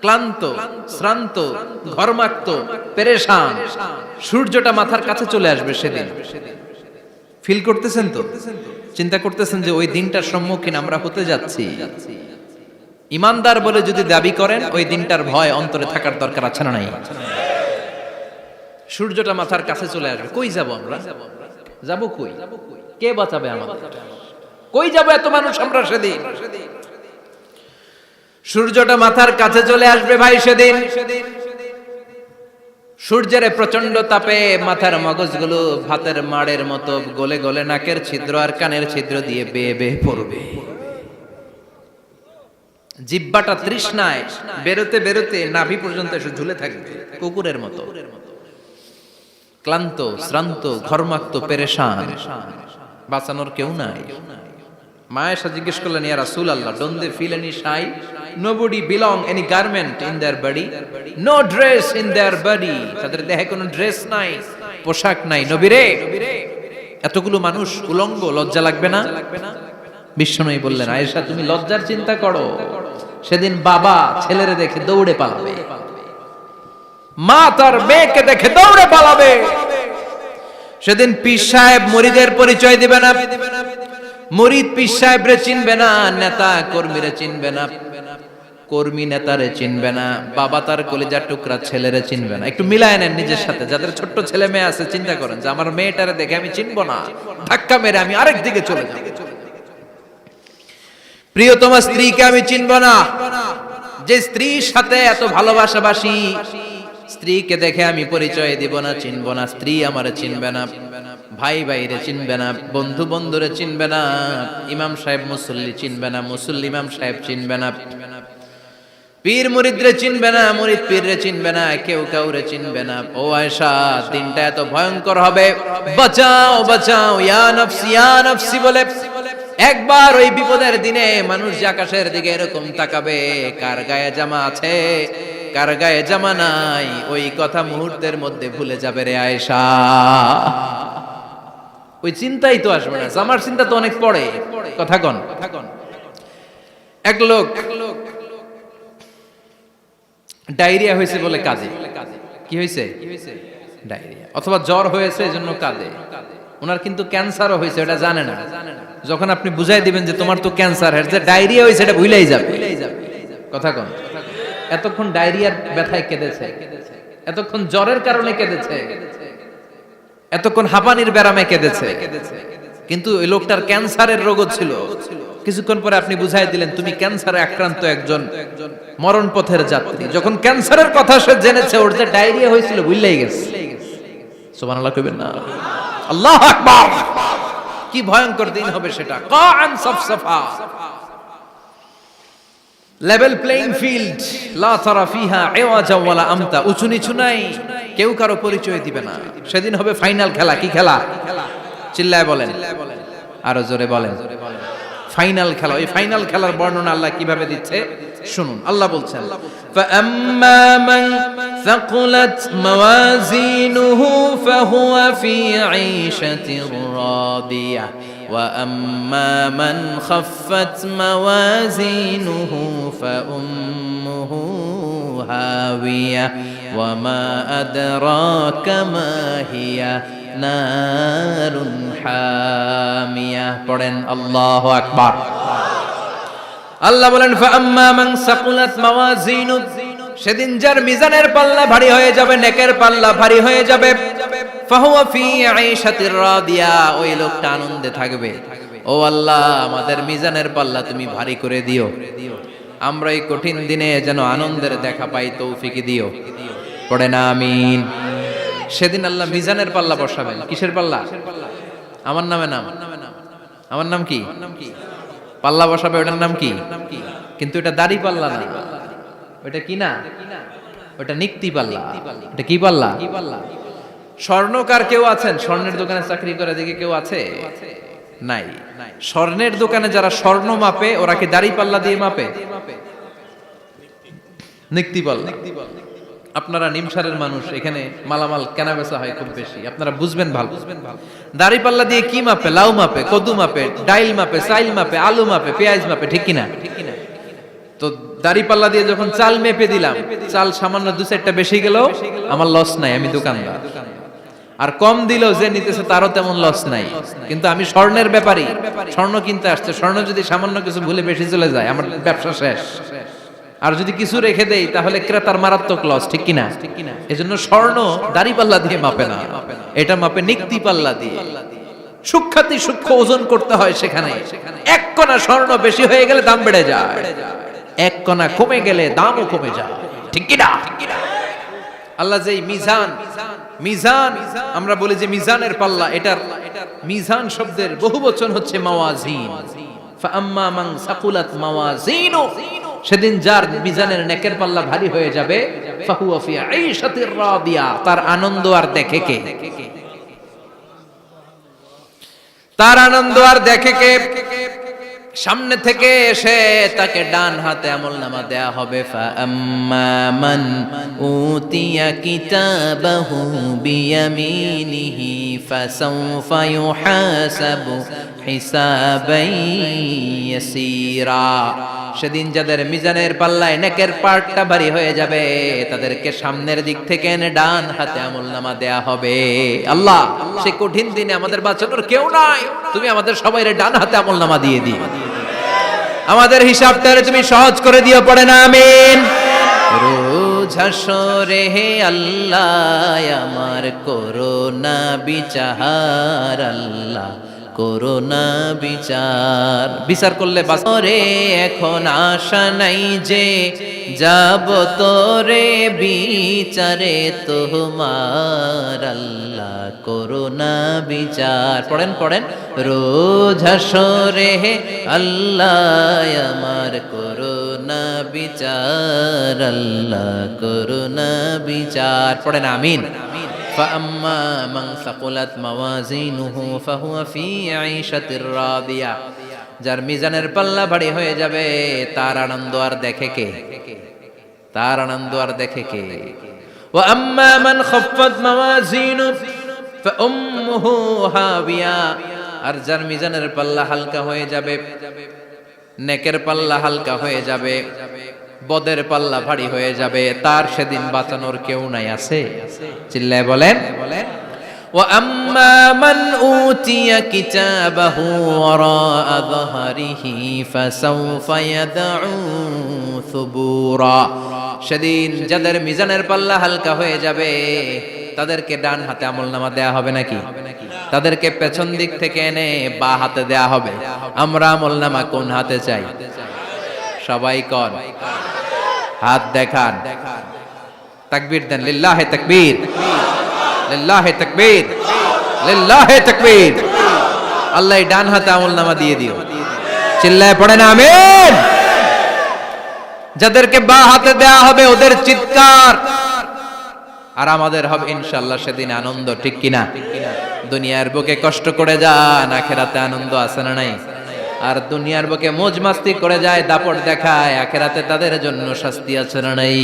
ক্লান্ত, শ্রান্ত, ঘর্মাক্ত, পেরেশান। সূর্যটা মাথার কাছে চলে আসবে সেদিন। ফিল করতেছেন তো? চিন্তা করতেছেন যে ওই দিনটার সম্মুখীন আমরা হতে যাচ্ছি। ইমানদার বলে যদি দাবি করেন, ওই দিনটার ভয় অন্তরে থাকার দরকার আছে না নাই? সূর্যটা মাথার কাছে চলে আসবে, কই যাব আমরা? যাব কই? কে বাঁচাবে আমাদের? কই যাব এত মানুষ আমরা সেদিন? সূর্যটা মাথার কাছে চলে আসবে ভাই সেদিন। সূর্যের প্রচন্ড তাপে মাথার মগজগুলো ভাতের মাড়ের মতো গলে গলে নাকের ছিদ্র আর কানের ছিদ্র দিয়ে বেয়ে বেয়ে পড়বে। জিহ্বাটা তৃষ্ণায় বেরোতে বেরোতে নাভি পর্যন্ত এসে ঝুলে থাকবে কুকুরের মতো। ক্লান্ত, শ্রান্ত, ঘর্মাক্ত, পেরেশান, বাঁচানোর কেউ নাই। মায়েশা জিজ্ঞেস করলেন, ইয়া রাসূলুল্লাহ, don't they feel any shy? Nobody belong any garment in their body, no dress in their body. তাদের দেহে কোনো ড্রেস নাই, পোশাক নাই। নবী রে, এতগুলো মানুষ উলঙ্গ, লজ্জা লাগবে না? বিশ্বনবী বললেন, আয়েশা তুমি লজ্জার চিন্তা করো, সেদিন বাবা ছেলেরে দেখে দৌড়ে পালাবে, মা তার মেয়েকে দেখে দৌড়ে পালাবে। সেদিন পীর সাহেব মুরিদের পরিচয় দিবে না, মুরিদ পীর সাহেবরে চিনবে না, নেতা কর্মীরে চিনবে না, কর্মী নেতারে চিনবে না, বাবা তার কলিজার টুকরা ছেলেরে চিনবে না। একটু মিলায় নেন নিজের সাথে। যাদের ছোট্ট ছেলে মেয়ে আছে, চিন্তা করেন যে আমার মেয়েটারে দেখে আমি চিনবো না, ধাক্কা মেরে আমি আরেক দিকে চলে যাব। প্রিয়তমা স্ত্রীকে আমি চিনবো না, যে স্ত্রীর সাথে এত ভালোবাসাবাসি, স্ত্রীকে দেখে আমি পরিচয় দিব না, চিনবো না। স্ত্রী আমারে চিনবে না, ভাই ভাইরে চিনবে না, বন্ধু বন্ধুরে চিনবে না, ইমাম সাহেব মুসল্লি চিনবে না, মুসল্লি ইমাম সাহেব চিনবে না, পীর মুরিদরে চিনবে না, মুরিদ পীররে চিনবে না, কেউ কাউরে চিনবে না। ও আয়েশা, দিনটা এত ভয়ঙ্কর হবে, বাঁচাও বাঁচাও, ইয়া নফসি ইয়া নফসি বলে একবার ওই বিপদের দিনে মানুষ যে আকাশের দিকে এরকম তাকাবে, কার গায়ে জামা আছে কার গায়ে জামা নাই, ওই কথা মুহূর্তের মধ্যে ভুলে যাবে রে আয়েশা। ওই চিন্তাই তো আসবে না, জামার চিন্তা তো অনেক পরে। কথা কন। এক লোক ডায়রিয়া হয়েছে বলে কাঁদে। কি হয়েছে? ডায়রিয়া, অথবা জ্বর হয়েছে এজন্য কাঁদে। ওনার কিন্তু ক্যান্সারও হয়েছে, এটা জানে না। যখন আপনি বুঝাই দিবেন যে তোমার তো ক্যান্সার, যে ডায়রিয়া হয়েছে এটা ভুলেই যাবে। কথা কন। এতক্ষণ ডায়রিয়ার ব্যথায় কেঁদেছে, এতক্ষণ জ্বরের কারণে কেঁদেছে, এতক্ষণ হাঁপানির ব্যারামে কেঁদেছে, কিন্তু ওই লোকটার ক্যান্সারের রোগও ছিল। কিছুক্ষণ পরে আপনি বুঝাই দিলেন তুমি ক্যান্সারে আক্রান্ত একজন মরণ পথের যাত্রী। যখন ক্যান্সারের কথা সে জেনেছে, ওর যে ডায়রিয়া হয়েছিল ভুলেই গেছে। সুবহানাল্লাহ কইবেন না? আল্লাহু আকবার। কি ভয়ঙ্কর দিন হবে সেটা। কাআন সাফসাফা, লেভেল প্লেইং ফিল্ড, লা তারা ফিহা ইওয়াজা ওয়ালা আমতা। উঁচু নিচু নাই, কেউ কারো পরিচয় দিবে না। সেদিন হবে ফাইনাল খেলা। কি খেলা? চিল্লায় বলেন, আরো জোরে বলেন। ফাইনাল খেলা। ওই ফাইনাল খেলার বর্ণনা আল্লাহ কিভাবে দিচ্ছে শুনুন। আল্লাহ বলছেন, ফাআম্মা মান সাকুলাত মাওয়াজিনুহু ফাহুয়া ফি ঈশাতির রাদিয়াহ ওয়া আম্মা মান খাফফাত মাওয়াজিনুহু ফাউম্মুহু হাওিয়াহ ওয়া মা আদরাকা মা হিয়া নারুন হামিয়া। পড়েন আল্লাহু আকবার। আল্লাহ বলেন, ফাআম্মা মান সাকুলাত মাওয়াজিনু, সেদিন যার মিজানের পাল্লা ভারী হয়ে যাবে, নেকের পাল্লা ভারী হয়ে যাবে, ফাহুয়া ফি ঈশাতির রাদিয়া, ওই লোকটা আনন্দে থাকবে। ও আল্লাহ, আমাদের মিজানের পাল্লা তুমি ভারী করে দিও, আমরা এই কঠিন দিনে যেন আনন্দের দেখা পাই, তৌফিক দিও। পড়েন আমিন। সেদিন আল্লাহ মিজানের পাল্লা বসাবেন। কিসের পাল্লা? আমার নামে নাম। আমার নাম কি? পাল্লা বসাবে, ওটার নাম কি? কিন্তু এটা দাড়ি পাল্লা না। ওটা কি না? ওটা নিক্তি পাল্লা। এটা কি পাল্লা? স্বর্ণকার কেউ আছেন? স্বর্ণের দোকানে চাকরি করে দেখে কেউ আছে? নাই। স্বর্ণের দোকানে যারা স্বর্ণ মাপে ওরা কি দাড়ি পাল্লা দিয়ে মাপে? নিক্তি পাল্লা। আপনারা নিমসারের মানুষ, এখানে মালামাল কেনা বেচা হয় খুব বেশি, আপনারা বুঝবেন ভালো। দাড়ি পাল্লা দিয়ে কি মাপে? লাউ মাপে, কদু মাপে, ডাইল মাপে, চাইল মাপে, আলু মাপে, পেঁয়াজ মাপে, ঠিক কিনা? তো দাড়ি পাল্লা দিয়ে যখন চাল মেপে দিলাম, চাল সামান্য 2-4টা বেশি গেল, আমার লস নাই, আমি দোকানদার। আর কম দিল যে নিতেছে তারও তেমন লস নাই। কিন্তু আমি স্বর্ণের ব্যাপারী, স্বর্ণ কিনতে আসছে, স্বর্ণ যদি সামান্য কিছু ভুলে বেশি চলে যায় আমার ব্যবসা শেষ। আর যদি কিছু রেখে দেই তাহলে ক্রেতার মারাত্মক লস, ঠিক কিনা? এজন্য স্বর্ণ দাড়ি পাল্লা দিয়ে মাপে না, এটা মাপে নিক্তি পাল্লা দিয়ে। সূক্ষ্মাতি সূক্ষ্ম ওজন করতে হয় সেখানে। এক কণা স্বর্ণ বেশি হয়ে গেলে দাম বেড়ে যায়, এক কণা কমে গেলে দামও কমে যায়, ঠিক কিনা? আল্লাহ যে মিজান, মিজান আমরা বলি যে মিজানের পাল্লা, এটার মিজান শব্দের বহুবচন হচ্ছে মাওয়াজিন। ফাআম্মা মান সাকুলাত মাওয়াজিনু, সেদিন যার মিজানের নেকের পাল্লা ভারী হয়ে যাবে, ফাহুয়া ফি আইশাতির রাদিয়া, তার আনন্দ আর দেখে কে? তার আনন্দ আর দেখে কে? সামনে থেকে এসে তাকে ডান হাতে আমলনামা দেয়া হবে। ফাআম্মা মান উতিয়া কিতাবাহু বিয়ামিনিহি ফাসাউফা ইউহাসাবু হিসাবান ইয়াসীরা, সেদিন যাদের মিজানের পাল্লায় নেকের পার্টটা ভারী হয়ে যাবে তাদেরকে সামনের দিক থেকে এনে ডান হাতে আমলনামা দেয়া হবে। আল্লাহ, সে কঠিন দিনে আমাদের বাঁচানোর কেউ নাই, তুমি আমাদের সবাইরে ডান হাতে আমলনামা দিয়ে দিও, আমাদের হিসাবটা তুমি সহজ করে দিও, পড়ে না আমিন। রোজ হাসরে হে আল্লাহ আমার করোনা বিচার, আল্লাহ করোনা বিচার, বিচার করলে বাসরে এখন আশা নাই যে যাব তোরে বিচারে তোমার, আল্লাহ করোনা বিচার। পড়েন পড়েন, রোজ হাসরে হে আল্লাহ আমার করোনা বিচার, আল্লাহ করোনা বিচার, পড়েন আমিন। فأما من ثقلت موازينه فهو في عيشة راضية, যার মিজানের পাল্লা ভারী হয়ে যাবে তার আনন্দ আর দেখে কে? তার আনন্দ আর দেখে কে? وأما من خفت موازينه فأمه هاوية, আর যার মিজানের পাল্লা হালকা হয়ে যাবে, নেকের পাল্লা হালকা হয়ে যাবে, বদের পাল্লা ভারী হয়ে যাবে, তার সেদিন বাঁচানোর কেউ নাই। আছে? চিল্লায় বলেন। ওয়া আম্মা মান উতিয়া কিতাবাহু ওয়ারাআ যাহরিহি ফাসাউফা ইয়াদউ সুবুরা, সেদিন যাদের মিজানের পাল্লা হালকা হয়ে যাবে তাদেরকে ডান হাতে আমলনামা দেয়া হবে নাকি? তাদেরকে পেছন দিক থেকে এনে বা হাতে দেয়া হবে। আমরা আমলনামা কোন হাতে চাই? সবাই কোন হাত দেখান, তাকবীর দেন, লিল্লাহে তাকবীর, লিল্লাহে তাকবীর, লিল্লাহে তাকবীর। আল্লাহ ডান হাতে আমলনামা দিয়ে দিও, চিল্লায় পড়েন আমিন। যাদেরকে বা হাতে দেয়া হবে ওদের চিৎকার আর আমাদের হবে ইনশাআল্লাহ সেদিন আনন্দ, ঠিক কিনা? দুনিয়ার বুকে কষ্ট করে যান, আখিরাতে আনন্দ আছে না নাই? আর দুনিয়ার বুকে মौज মাস্তি করে যায়, দাপট দেখায়, আখিরাতে তাদের জন্য শাস্তি আছে না নাই?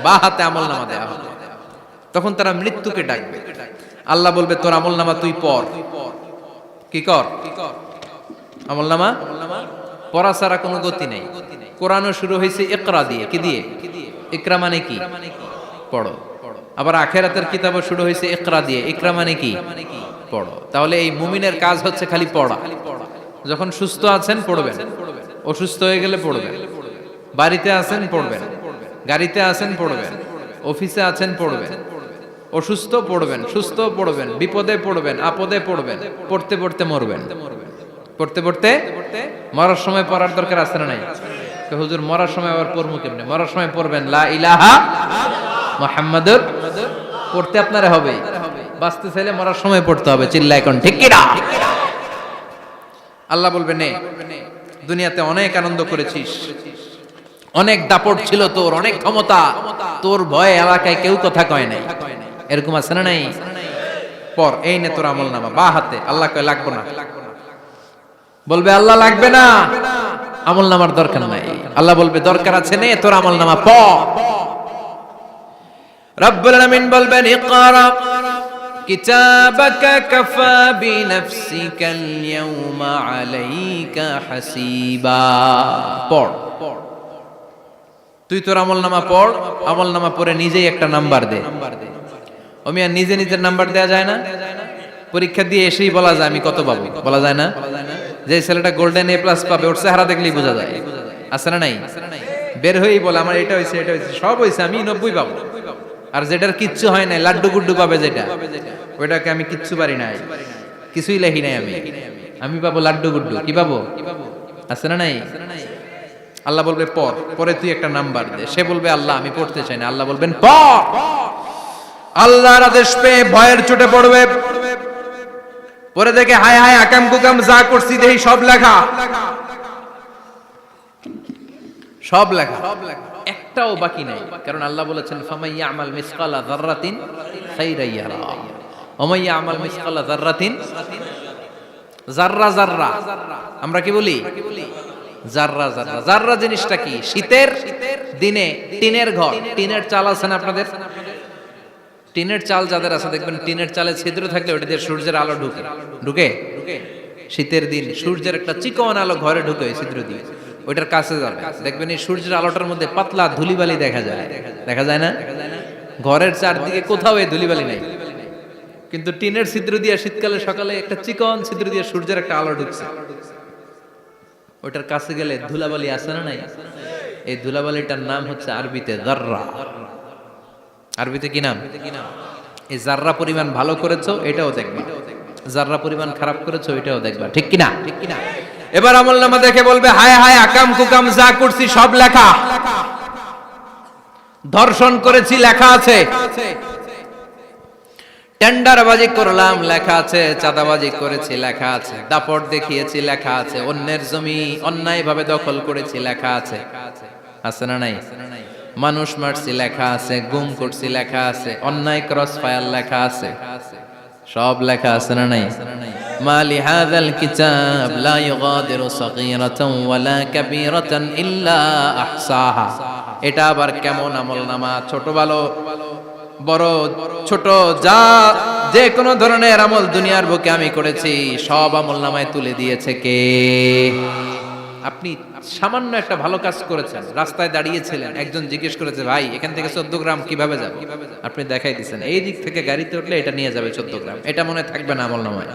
বা হাতে আমলনামা দেয়া হবে, তখন তারা মৃত্যুকে ডাকবে। আল্লাহ বলবে তোর আমলনামা তুই পড়। কি কর? আমলনামা পড়া ছাড়া কোনো গতি নেই। কোরআনও শুরু হয়েছে ইকরা দিয়ে। কি দিয়ে? ইকরা মানে কি? পড়ো। আবার আখিরাতের কিতাবও শুরু হয়েছে ইকরা দিয়ে। ইকরা মানে কি? পড়ো। তাহলে এই মুমিনের কাজ হচ্ছে খালি পড়া। যখন সুস্থ আছেন পড়বেন, অসুস্থ হয়ে গেলে পড়বেন, বাড়িতে আছেন পড়বেন, গাড়িতে আছেন পড়বেন, অফিসে আছেন পড়বেন, অসুস্থ পড়বেন, সুস্থ পড়বেন, বিপদে পড়বেন, আপদে পড়বেন, পড়তে পড়তে মরবেন, পড়তে পড়তে মরার সময় পড়ার দরকার আছে না নাই? হুজুর মরার সময় আবার পড়বো কেমনে? মরার সময় পড়বেন লা ইলাহা মুহাম্মাদুর, পড়তে আপনারা হবে, বাঁচতে চাইলে মরার সময় পড়তে হবে। চিল্লা এখন ঠিক কিনা? আল্লাহ বলবে নে, দুনিয়াতে অনেক আনন্দ করেছিস, অনেক দাপট ছিল তোর, অনেক ক্ষমতা, তোর ভয়ে এলাকায় কেউ কথা কয় নাই। এরকম আছে না নাই? পর এই নে তোর আমল নামা বা হাতে। আল্লাহ কয় লাগবে না। বলবে আল্লাহ লাগবে না, আমল নামার দরকার নাই। আল্লাহ বলবে দরকার আছে, নে তোর আমল নামা পড়। রব্বুল আলামিন বলবেন ইকরা কিতাবাকা কাফা বিনাফসিকাল ইয়াউমা আলাইকা হাসিবা। পড়, তুই তোর আমল নামা পড়। আমল নামা পড়ে নিজেই একটা নাম্বার দে। আমি আর নিজে নিজের নাম্বার দেয়া যায় না? পরীক্ষা দিয়ে এসেই বলা যায় আমি কত পাবো, বলা যায় না? যে ছেলেটা গোল্ডেন এ প্লাস পাবে ওর চেহারা দেখলেই বোঝা যায়, আছে না নাই? বের হয়েই বলে আমার এটা হয়েছে, এটা হয়েছে, সব হয়েছে, আমি 90 পাবো। আর যেটার কিচ্ছু হয় নাই, লাড্ডু গুড্ডু পাবে যেটা, ওইটাকে আমি কিচ্ছু পারি নাই, কিছুই লেখি নাই, আমি পাবো লাড্ডু গুড্ডু। কি পাবো? আছে না নাই? আল্লাহ বলবে পড়, পরে তুই একটা নাম্বার দে। সে বলবে আল্লাহ আমি পড়তে চাই না। আল্লাহ বলবেন পড়। আল্লাহর আদেশ পেয়ে ভয়ের চোটে পড়বে, পরে দেখে হায় হায় আকাম কুকাম যা করছি দেই সব লেখা, সব লেখা, একটাও বাকি নাই। কারণ আল্লাহ বলেছেন ফামাইয়া আমাল মিসকালা যাররাতিন খাইরান ইয়ারা ওয়া মাইয়া আমাল মিসকালা যাররাতিন, যাররা যাররা আমরা কি বলি? যাররা যাররা। যাররা জিনিসটা কি? শীতের দিনে টিনের ঘর, টিনের চাল আছে না আপনাদের? টিনের চাল যাদের আছে দেখবেন টিনের চালে ছিদ্র থাকলে ওটা দিয়ে সূর্যের আলো ঢুকে ঢুকে শীতের দিন সূর্যের একটা চিকন আলো ঘরে ঢুকে ওই ছিদ্র দিয়ে, ওইটার কাছে যাবে দেখবেন এই সূর্যের আলোটার মধ্যে পাতলা ধুলিবালি দেখা যায়, দেখা যায় না? ঘরের চারদিকে কোথাও এই ধুলিবালি নাই, কিন্তু টিনের ছিদ্র দিয়ে শীতকালে সকালে একটা চিকন ছিদ্র দিয়ে সূর্যের একটা আলো ঢুকছে, ওইটার কাছে গেলে ধুলাবালি আছে না নাই? এই ধুলাবালিটার নাম হচ্ছে আরবিতে যাররা। আরবিতে কি নাম? এই যাররা পরিমাণ ভালো করেছো এটাও দেখবা, যাররা পরিমাণ খারাপ করেছো এটাও দেখবা, ঠিক কিনা? এবার আমলনামা দেখে বলবে হায় হায় আকাম কুকাম যা করছি সব লেখা, ধর্ষণ করেছি লেখা আছে, টেন্ডারবাজি করলাম লেখা আছে, চাঁদাবাজি করেছি লেখা আছে, দাপট দেখিয়েছি লেখা আছে, অন্যের জমি অন্যায়ভাবে দখল করেছি লেখা আছে, আছে না নাই? মানুষ মারছি লেখা আছে, গুম করছি লেখা আছে, অন্যায় ক্রস ফায়ার লেখা আছে, সব লেখা আছে না নাই? মালি হাযাল কিতাব লা ইউগাদিরু সাগীরাতান ওয়ালা কাবীরাতান ইল্লা আহসাহা। এটা আবার কেমন আমলনামা? ছোট ভালো বড় ছোট যা যে কোনো ধরনের আমল দুনিয়ার বুকে আমি করেছি সব আমলনামায় তুলে দিয়েছে কে? আপনি সামান্য একটা ভালো কাজ করেছেন, রাস্তায় দাঁড়িয়েছিলেন, একজন জিজ্ঞেস করেছে ভাই এখান থেকে 14 গ্রাম কিভাবে যাবে, আপনি দেখাই দিচ্ছেন এই দিক থেকে গাড়িতে উঠলে এটা নিয়ে যাবে 14 গ্রাম, এটা মনে থাকবে না আমলনামায়?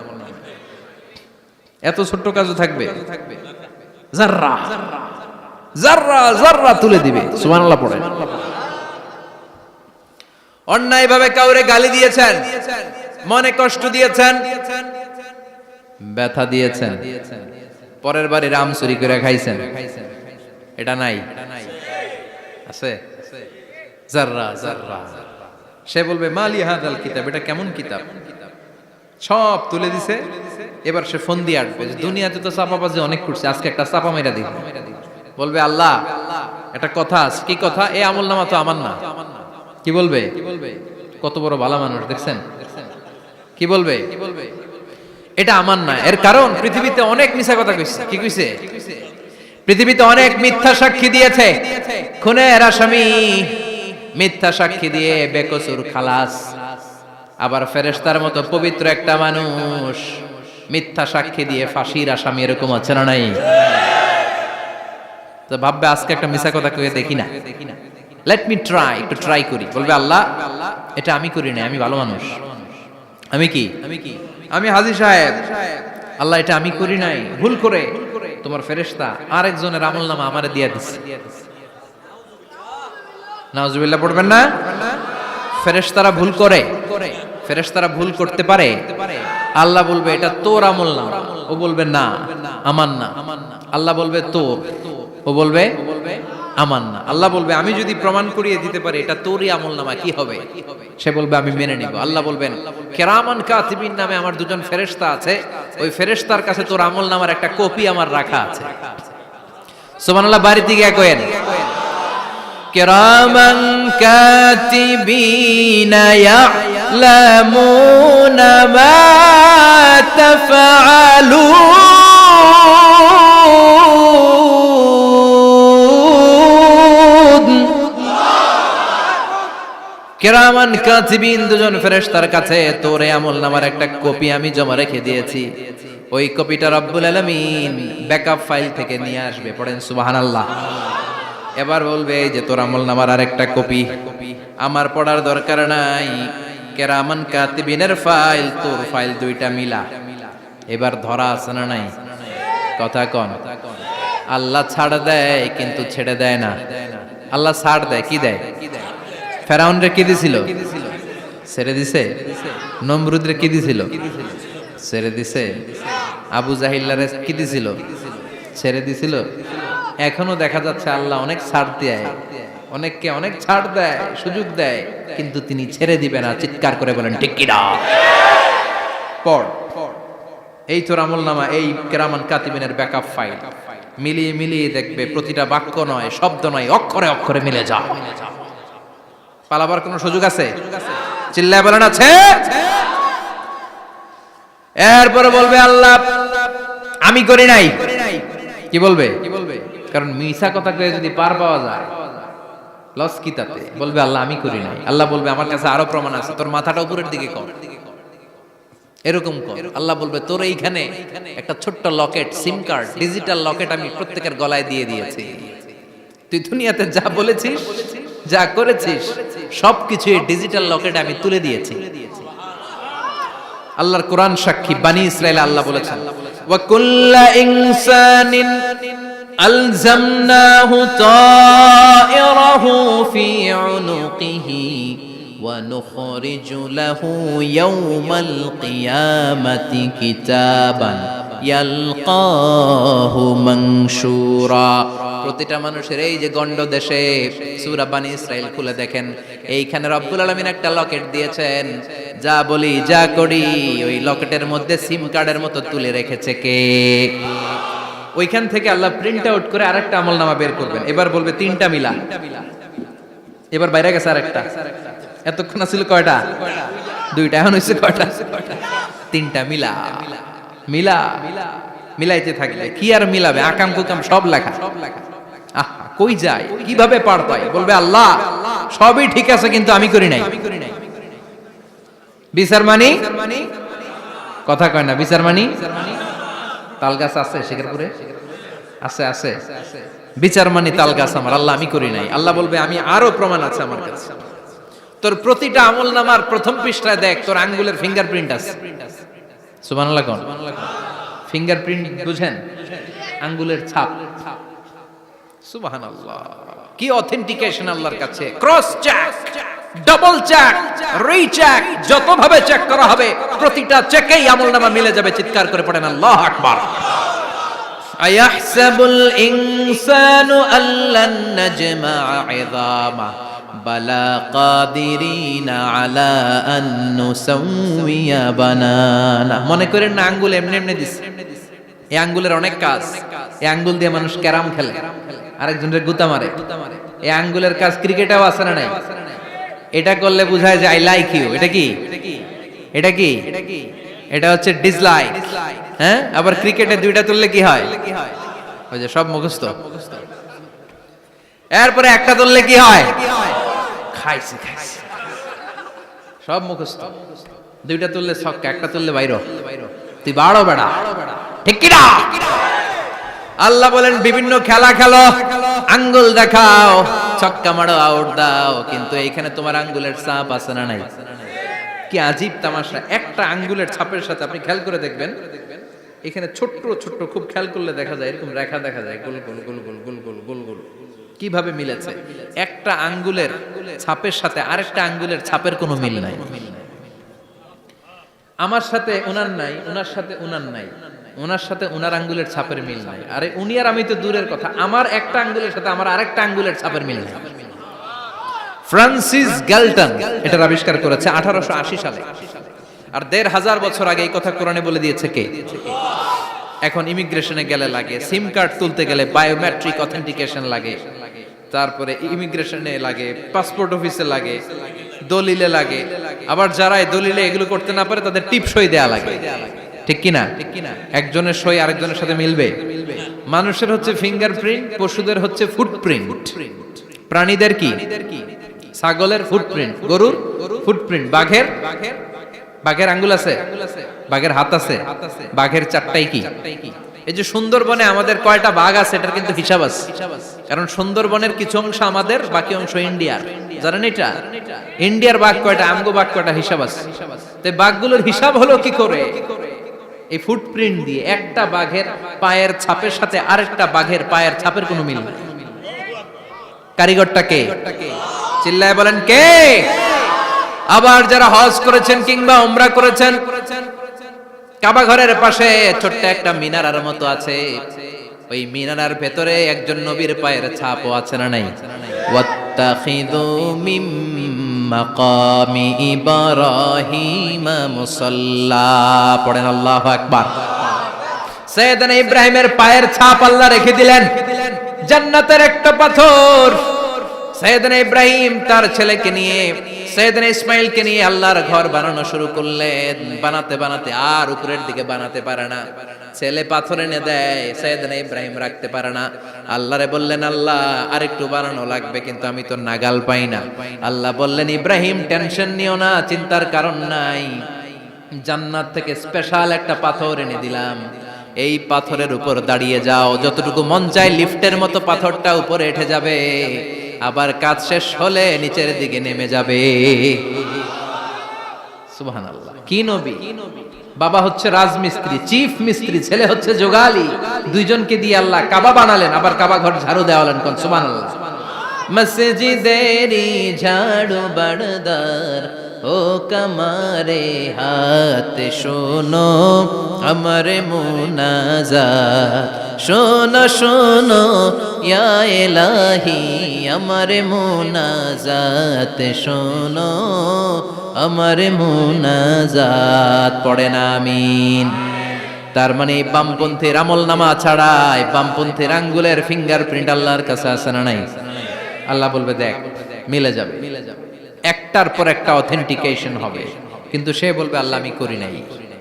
এত ছোট্ট কাজও থাকবে? যাররা যাররা যাররা তুলে দিবে। সুবহানাল্লাহ পড়ে। অন্যায়ভাবে কাউরে গালি দিয়েছেন, মনে কষ্ট দিয়েছেন, ব্যথা দিয়েছেন, পরের বাড়ি রাম চুরি করে খাইছেন, এটা নাই? আছে? যাররা যাররা। সে বলবে মালি হাযাল কিতাব, এটা কেমন কিতাব? সব তুলে দিছে। এবার সে ফোন দিয়ে আসবে, দুনিয়াতে তো চাপাবাজি অনেক করছে, আজকে একটা চাপা মেরা দিই। বলবে আল্লাহ একটা কথা আছে। কি কথা? এই আমলনামা তো আমার না। কি বলবে? কত বড় ভালো মানুষ দেখছেন? কি বলবে? এটা আমার না। এর কারণ পৃথিবীতে অনেক মিথ্যা কথা কইছে। কি কইছে? পৃথিবীতে অনেক মিথ্যা সাক্ষী দিয়েছে, খুনের আসামি মিথ্যা সাক্ষী দিয়ে বেকসুর খালাস। আবার ফেরেশতার মতো পবিত্র একটা মানুষ মিথ্যা সাক্ষী দিয়ে ফাঁসির আসামি, এরকম আছে না নাই? তো ভাববে আজকে একটা মিথ্যা কথা কয়ে দেখি না, লেট মি ট্রাই, একটু ট্রাই করি। বলবে আল্লাহ এটা আমি করি না, আমি ভালো মানুষ, আমি কি আমি হাজী সাহেব, আল্লাহ এটা আমি করি নাই, ভুল করে তোমার ফেরেশতা আরেকজনের আমলনামা আমারে দিয়ে দিছে। নাউজুবিল্লাহ পড়বেন না? ফেরেশতারা ভুল করে, ফেরেশতারা ভুল করতে পারে। আল্লাহ বলবে এটা তোর আমলনামা, ও বলবে না আমার না। আল্লাহ বলবে তোর, ও বলবে আমার না। আল্লাহ বলবে আমি যদি প্রমাণ করিয়ে দিতে পারি এটা তোরই আমলনামা, কি হবে? সে বলবে আমি মেনে নিব। আল্লাহ বলবেন কিরামান কাতিবিন নামে আমার দুজন ফেরেশতা আছে, ওই ফেরেশতার কাছে তোর আমলনামার একটা কপি আমার রাখা আছে। সুবহানাল্লাহ। বাড়িতে গিয়ে কইেন কিরামান কাতিবিনা ইয়ালামুনা মা তাফআলুন। কিরামান কাতিবিন, দুজন ফেরেশতার কাছে তোর আমলনামার একটা কপি আমি জমা রেখে দিয়েছি। ওই কপিটা রব্বুল আলামিন ব্যাকআপ ফাইল থেকে নিয়ে আসবে। পড়েন সুবহানাল্লাহ। এবার বলবে এই যে তোর আমলনামার আরেকটা কপি, আমার পড়ার দরকার নাই। কিরামান কাতিবিনের ফাইল তোর ফাইল দুইটা মিলা। এবার ধরা আছে না নাই? কথা কন। আল্লাহ ছাড় দেয় কিন্তু ছেড়ে দেয় না। আল্লাহ ছাড় দেয়, কি দেয়? ফেরাউনরে কি দিছিল? ছেড়ে দিছে। নমরুদরে কি দিছিল? ছেড়ে দিছে। আবু জাহিল্লারে কি দিছিল? ছেড়ে দিছিল। এখনো দেখা যাচ্ছে আল্লাহ অনেক ছাড় দেয়, অনেককে অনেক ছাড় দেয়, সুযোগ দেয়, কিন্তু তিনি ছেড়ে দিবে না। চিৎকার করে বলেন ঠিক কি না? পড়, এই তোর আমলনামা, এই কিরামান কাতিবিনের ব্যাকআপ ফাইল মিলিয়ে মিলিয়ে দেখবে প্রতিটা বাক্য নয়, শব্দ নয়, অক্ষরে অক্ষরে মিলে যা। পালাবার কোনো সুযোগ আছে? চিল্লায় বলেন আছে। এরপরে বলবে আল্লাহ আমি করি নাই। কি বলবে? কারণ মিছা কথা কয়ে যদি পার পাওয়া যায় লস কি তাতে? বলবে আল্লাহ আমি করি নাই। আল্লাহ বলবে আমার কাছে আরো প্রমাণ আছে, তোর মাথাটা উপরের দিকে কর, এরকম কর। আল্লাহ বলবে তোর এইখানে একটা ছোট্ট লকেট, সিম কার্ড, ডিজিটাল লকেট আমি প্রত্যেকের গলায় দিয়ে দিয়েছি। তুই দুনিয়াতে যা বলেছিস, যা করেছিস, সবকিছু এই ডিজিটাল লকেটে আমি তুলে দিয়েছি। আল্লাহর কোরআন সাক্ষী, বানি ইসরাইল আল্লাহ বলেছেন ওয়া কুল্লা ইনসানিন আলজামনাহু তায়রাহু ফি উনুকিহি ওয়া নুখরিজু লাহু ইয়াওমাল কিয়ামাতি কিতাবান ইয়ালকাহু মানশুরা। প্রতিটা মানুষের এই যে গন্ড দেশে সূরা বানি ইসরাইল খুলে দেখেন, এইখানে রব্বুল আলামিন একটা লকেট দিয়েছেন। যা বলি যা করি ওই লকেটের মধ্যে সিম কার্ডের মতো তুলে রেখেছে কে? ওইখান থেকে আল্লাহ প্রিন্ট আউট করে আরেকটা আমলনামা বের করবেন। এবার বলবে তিনটা মিলা। এবার বাইরে গেছে আরেকটা। এতক্ষণ ছিল কয়টা? দুইটা। এখন হইছে কয়টা? তিনটা মিলা। মিলা মিলাইতে থাকবে। কি আর মিলাবে? আকাম কুকাম সব লেখা। আহা, কই যায়, কিভাবে পার পায়? বলবে আল্লাহ সবই ঠিক আছে কিন্তু আমি করি নাই। বিচার মানি কথা কয় না। বিচার মানি তাল গাছ আছে শেখরপুরে? আছে আছে। বিচার মানি তাল গাছ আমার। আল্লাহ আমি করি নাই। আল্লাহ বলবে আমি আরো প্রমাণ আছে আমার কাছে। তোর প্রতিটা আমলনামার প্রথম পৃষ্ঠায় দেখ তোর আঙ্গুলের ফিঙ্গারপ্রিন্ট আছে। সুবহানাল্লাহ কোন? ফিঙ্গারপ্রিন্ট বুঝেন? আঙ্গুলের ছাপ। সুবহানাল্লাহ, কি অথেন্টিকেশন আল্লাহর কাছে। Cross check, double check, recheck, যতভাবে চেক করা হবে প্রতিটা চেকেই আমলনামা মিলে যাবে। চিৎকার করে পড়েন আল্লাহু আকবার। আয়াহসাবুল ইনসানু আল্লান নাজমা'a 'ইযামা বালা কাদিরিনা আলা আন নুসাউইয়া বানানা। মনে করেন না আঙ্গুল এমনি এমনি দিছে। এই আঙ্গুলের অনেক কাজ। এই আঙ্গুল দিয়ে মানুষ ক্যারাম খেলে, আরেকজনের গুতা মারে। এই আঙ্গুলের কাজ ক্রিকেটেও আছে না নাই? এটা করলে বোঝায় যে আই লাইক ইউ। এটা কি? এটা কি? এটা হচ্ছে ডিসলাইক। হ্যাঁ, আবার ক্রিকেটে দুইটা তুললে কি হয়? ওই যে সব মুখস্থ। এরপরে একটা তুললে কি হয়? খাইছে খাইছে, সব মুখস্থ। দুইটা তুললে ছক্কা, একটা তুললে বাইরে। তুই বাড়ো বেড়া, ঠিক কি না? আল্লাহ বলেন বিভিন্ন খেলা খেলো, আঙ্গুল দেখাও, ছক্কা মারো, আউট দাও, কিন্তু এইখানে তোমার আঙ্গুলের ছাপ আছে না নাই? কি আজীব তামাশা! একটা আঙ্গুলের ছাপের সাথে আপনি খেয়াল করে দেখবেন, এখানে ছোট্ট ছোট্ট খুব খেয়াল করলে দেখা যায় এরকম রেখা দেখা যায়, গোল গোল গোল গোল গোল গোল গোল গোল। কিভাবে মিলেছে? একটা আঙ্গুলের ছাপের সাথে আরেকটা আঙ্গুলের ছাপের কোনো মিল নাই। আমার সাথে ওনার নাই, ওনার সাথে ওনার নাই, ওনার সাথে ওনার আঙ্গুলের ছাপের মিল নাই। আরে উনি আর আমি তো দূরের কথা, আমার একটা আঙ্গুলের সাথে আমার আরেকটা আঙ্গুলের ছাপের মিল নাই। ফ্রান্সিস গ্যালটন এটার আবিষ্কার করেছে 1880 সালে। আর 1500 বছর আগে এই কথা কোরআনে বলে দিয়েছে কে? এখন ইমিগ্রেশনে গেলে লাগে, সিম কার্ড তুলতে গেলে বায়োমেট্রিক অথেন্টিকেশন লাগে, তারপরে ইমিগ্রেশনে লাগে, পাসপোর্ট অফিসে লাগে, দলিলে লাগে, আবার যারা এই দলিলে এগুলো করতে না পারে তাদের টিপ সই দেয়া লাগে, ঠিক কিনা? একজনের সই আরেকজনের সাথে মিলবে? মানুষের হচ্ছে ফিঙ্গারপ্রিন্ট, পশুদের হচ্ছে ফুটপ্রিন্ট। প্রাণীদের কি? ছাগলের ফুটপ্রিন্ট, গরুর ফুটপ্রিন্ট, বাঘের আঙ্গুল আছে, বাঘের হাত আছে, বাঘের চারটাই কি? এই যে সুন্দরবনে আমাদের কয়টা বাঘ আছে এটার কিন্তু হিসাব আছে, কারণ সুন্দরবনের কিছু অংশ আমাদের, বাকি অংশ ইন্ডিয়ার। জানেন এটা? ইন্ডিয়ার বাঘ কয়টা, আমগো বাঘ কয়টা, হিসাব আছে। তো বাঘগুলোর হিসাব হলো কি করে? এই ফুটপ্রিন্ট দিয়ে। একটা বাঘের পায়ের ছাপের সাথে আরেকটা বাঘের পায়ের ছাপের কোনো মিল নেই। কারিগরটা কে? চিল্লায় বলেন কে? আবার যারা হজ করেছেন কিংবা উমরা করেছেন, কাবা ঘরের পাশে ছোট্ট একটা মিনারার মতো আছে, ওই মিনারার ভেতরে একজন নবীর পায়ের ছাপও আছে না নাই? ওয়াত্তাখিযু মিম মাকামি ইব্রাহিম মুসাল্লা, পড়েন আল্লাহু আকবার। সাইয়েদনা ইব্রাহিমের পায়ের ছাপ আল্লাহ রেখে দিলেন জান্নাতের একটা পাথর। সাইয়েদনা ইব্রাহিম তার ছেলেকে নিয়ে, সাইয়েদনা ইসমাইলকে নিয়ে আল্লাহর ঘর বানানো শুরু করলেন। বানাতে বানাতে আর উপরের দিকে বানাতে পারে না, ছেলে পাথর এনে দেয়, সাইয়েদনা ইব্রাহিম রাখতে পারে না। আল্লাহরে বললেন, আল্লাহ আরেকটু বানানো লাগবে, কিন্তু আমি তো নাগাল পাই না। আল্লাহ বললেন, ইব্রাহিম টেনশন নিও না, চিন্তার কারণ নাই, জান্নাত থেকে স্পেশাল একটা পাথর এনে দিলাম, এই পাথরের উপর দাঁড়িয়ে যাও, যতটুকু মন চায় লিফটের মতো পাথরটা উপরে উঠে যাবে, আবার কাজ শেষ হলে নিচের দিকে নেমে যাবে। সুবহানাল্লাহ। কি নবী! বাবা হচ্ছে রাজমিস্ত্রি, চিফ মিস্ত্রি, ছেলে হচ্ছে যোগালী, দুইজনকে দিয়ে আল্লাহ কাবা বানালেন, আবার কাবা ঘর ঝাড়ু দেওয়ালেন। কোন সুবহানাল্লাহ। মসজিদেরি ঝাড়ু বারদার ও কমারে হাত, শোনো আমার মুনাজাত, শোনো শোনো ইয়া ইলাহি আমার মুনাজাত, শোনো আমার মুনাজাত, পড়েন আমিন। তার মানে বামপন্থীর আমল নামা ছাড়াই বামপন্থীর আঙ্গুলের ফিঙ্গারপ্রিন্ট আল্লাহর কাছে আছে না নাই? আল্লাহ বলবে দেখ মিলে যাবে, একটার পর একটা অথেন্টিকেশন হবে, কিন্তু সে বলবে আল্লাহ আমি করি নাই।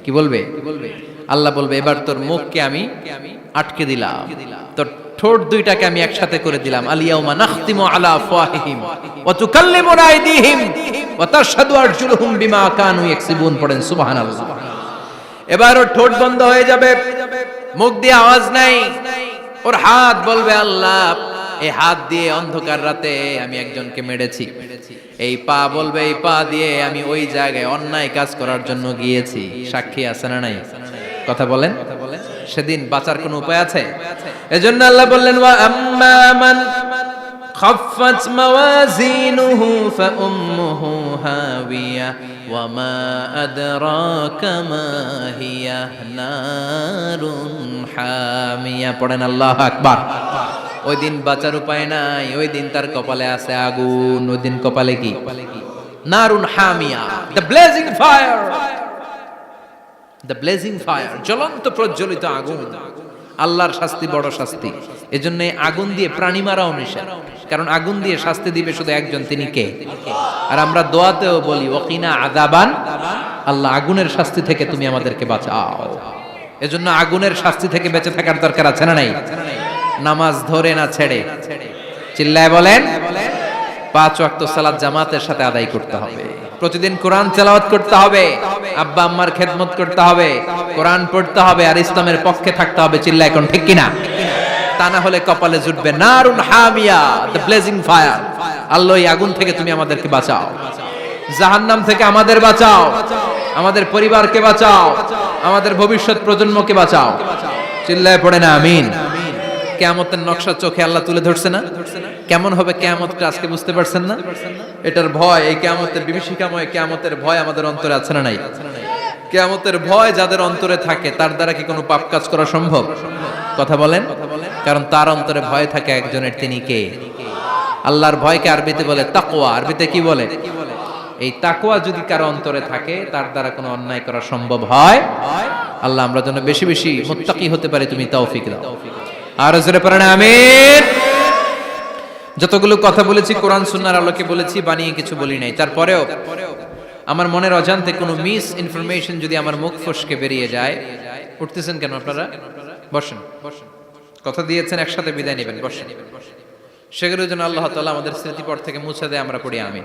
কি বলবে? আল্লাহ বলবে এবার তোর মুখকে আমি আটকে দিলাম, তোর ঠোঁট দুইটাকে আমি একসাথে করে দিলাম। আলিয়াউমা নাখতিমু আলা আফওয়াহিহিম ওয়া তুকাল্লিমুনা আইদিহিম ওয়া তাশহাদু আরজুলুহুম বিমা কানু ইয়াকসিবুন, পড়েন সুবহানাল্লাহ। এবার ওর ঠোঁট বন্ধ হয়ে যাবে, মুখ দিয়ে আওয়াজ নাই, ওর হাত বলবে আল্লাহ এই হাত দিয়ে অন্ধকার রাতে আমি একজনকে মেরেছি, এই পা বলবে এই পা দিয়ে আমি ওই জায়গায় অন্যায় কাজ করার জন্য গিয়েছি। সাক্ষী আছে না নাই? কথা বলেন। সেদিন বাঁচার কোনো উপায় আছে? এজন্য আল্লাহ বললেন, ওয়া আম্মা মান খাফফাত মাওয়াজিনুহু ফাউম্মুহু হাবিয়া ওয়া মা আদরাকা মা হিয়া নারুন হামিয়া, পড়েন আল্লাহু আকবার। ওই দিন বাঁচার উপায় নাই, ওই দিন তার কপালে আছে আগুন। ওই দিন কপালে কি? নারুন হামিয়া, the blazing fire, the blazing fire, জ্বলন্ত প্রজ্বলিত আগুন। আল্লাহর শাস্তি বড় শাস্তি। এজন্য আগুন দিয়ে প্রাণী মারাও নিষেধ, কারণ আগুন দিয়ে শাস্তি দিবে শুধু একজন, তিনি কে? আর আমরা দোয়াতেও বলি ওয়াকিনা আযাবান, আল্লাহ আগুনের শাস্তি থেকে তুমি আমাদেরকে বাঁচাও। এজন্য আগুনের শাস্তি থেকে বেঁচে থাকার দরকার আছে না নাই? নামাজ ধরে না ছেড়ে, চিল্লায় বলেন, 5 ওয়াক্ত সালাত জামাতের সাথে আদায় করতে হবে, প্রতিদিন কোরআন তেলাওয়াত করতে হবে, আব্বা আম্মার খেদমত করতে হবে, কোরআন পড়তে হবে, আর ইসলামের পক্ষে থাকতে হবে। চিল্লায় কোন ঠিক কিনা? তা না হলে কপালে জুটবে নারুন হামিয়া, দ্য ব্লেজিং ফায়ার। আল্লাহ এই আগুন থেকে তুমি আমাদেরকে বাঁচাও, জাহান্নাম থেকে আমাদের বাঁচাও, আমাদের পরিবারকে বাঁচাও, আমাদের ভবিষ্যৎ প্রজন্মকে বাঁচাও। চিল্লায় পড়ে না আমিন। কিয়ামতের নকশা চোখে আল্লাহ তুলে ধরছে না? কেমন হবে কিয়ামতটা আজকে বুঝতে পারছেন না? এটার ভয়, এই কিয়ামতের বিভীষিকাময় কিয়ামতের ভয় আমাদের অন্তরে আছে না নাই? কিয়ামতের ভয় যাদের অন্তরে থাকে তার দ্বারা কি কোনো পাপ কাজ করা সম্ভব? কথা বলেন। কারণ তার অন্তরে ভয় থাকে একজনের, তিনি কে? আল্লাহর ভয়কে আরবিতে বলে তাকওয়া। আরবিতে কি বলে? এই তাকওয়া যদি কারো অন্তরে থাকে তার দ্বারা কোনো অন্যায় করা সম্ভব হয়। আল্লাহ আমরা যেন বেশি বেশি মুত্তাকি হতে পারি, তুমি তৌফিক দাও। আর জোরে পড়েন আমিন। যতগুলো কথা বলেছি কোরআন সুন্নাহর আলোকে বলেছি, বানিয়ে কিছু বলি নাই। তারপরেও আমার মনের অজান্তে কোনো মিস ইনফরমেশন যদি আমার মুখ ফসকে বেরিয়ে যায়, উঠতেছেন কেন আপনারা? বসেন, কথা দিয়েছেন একসাথে বিদায় নেবেন, বসেন। সেগুলো যেন আল্লাহ তাআলা আমাদের স্মৃতিপট থেকে মুছে দেয়, আমরা পড়ি আমিন।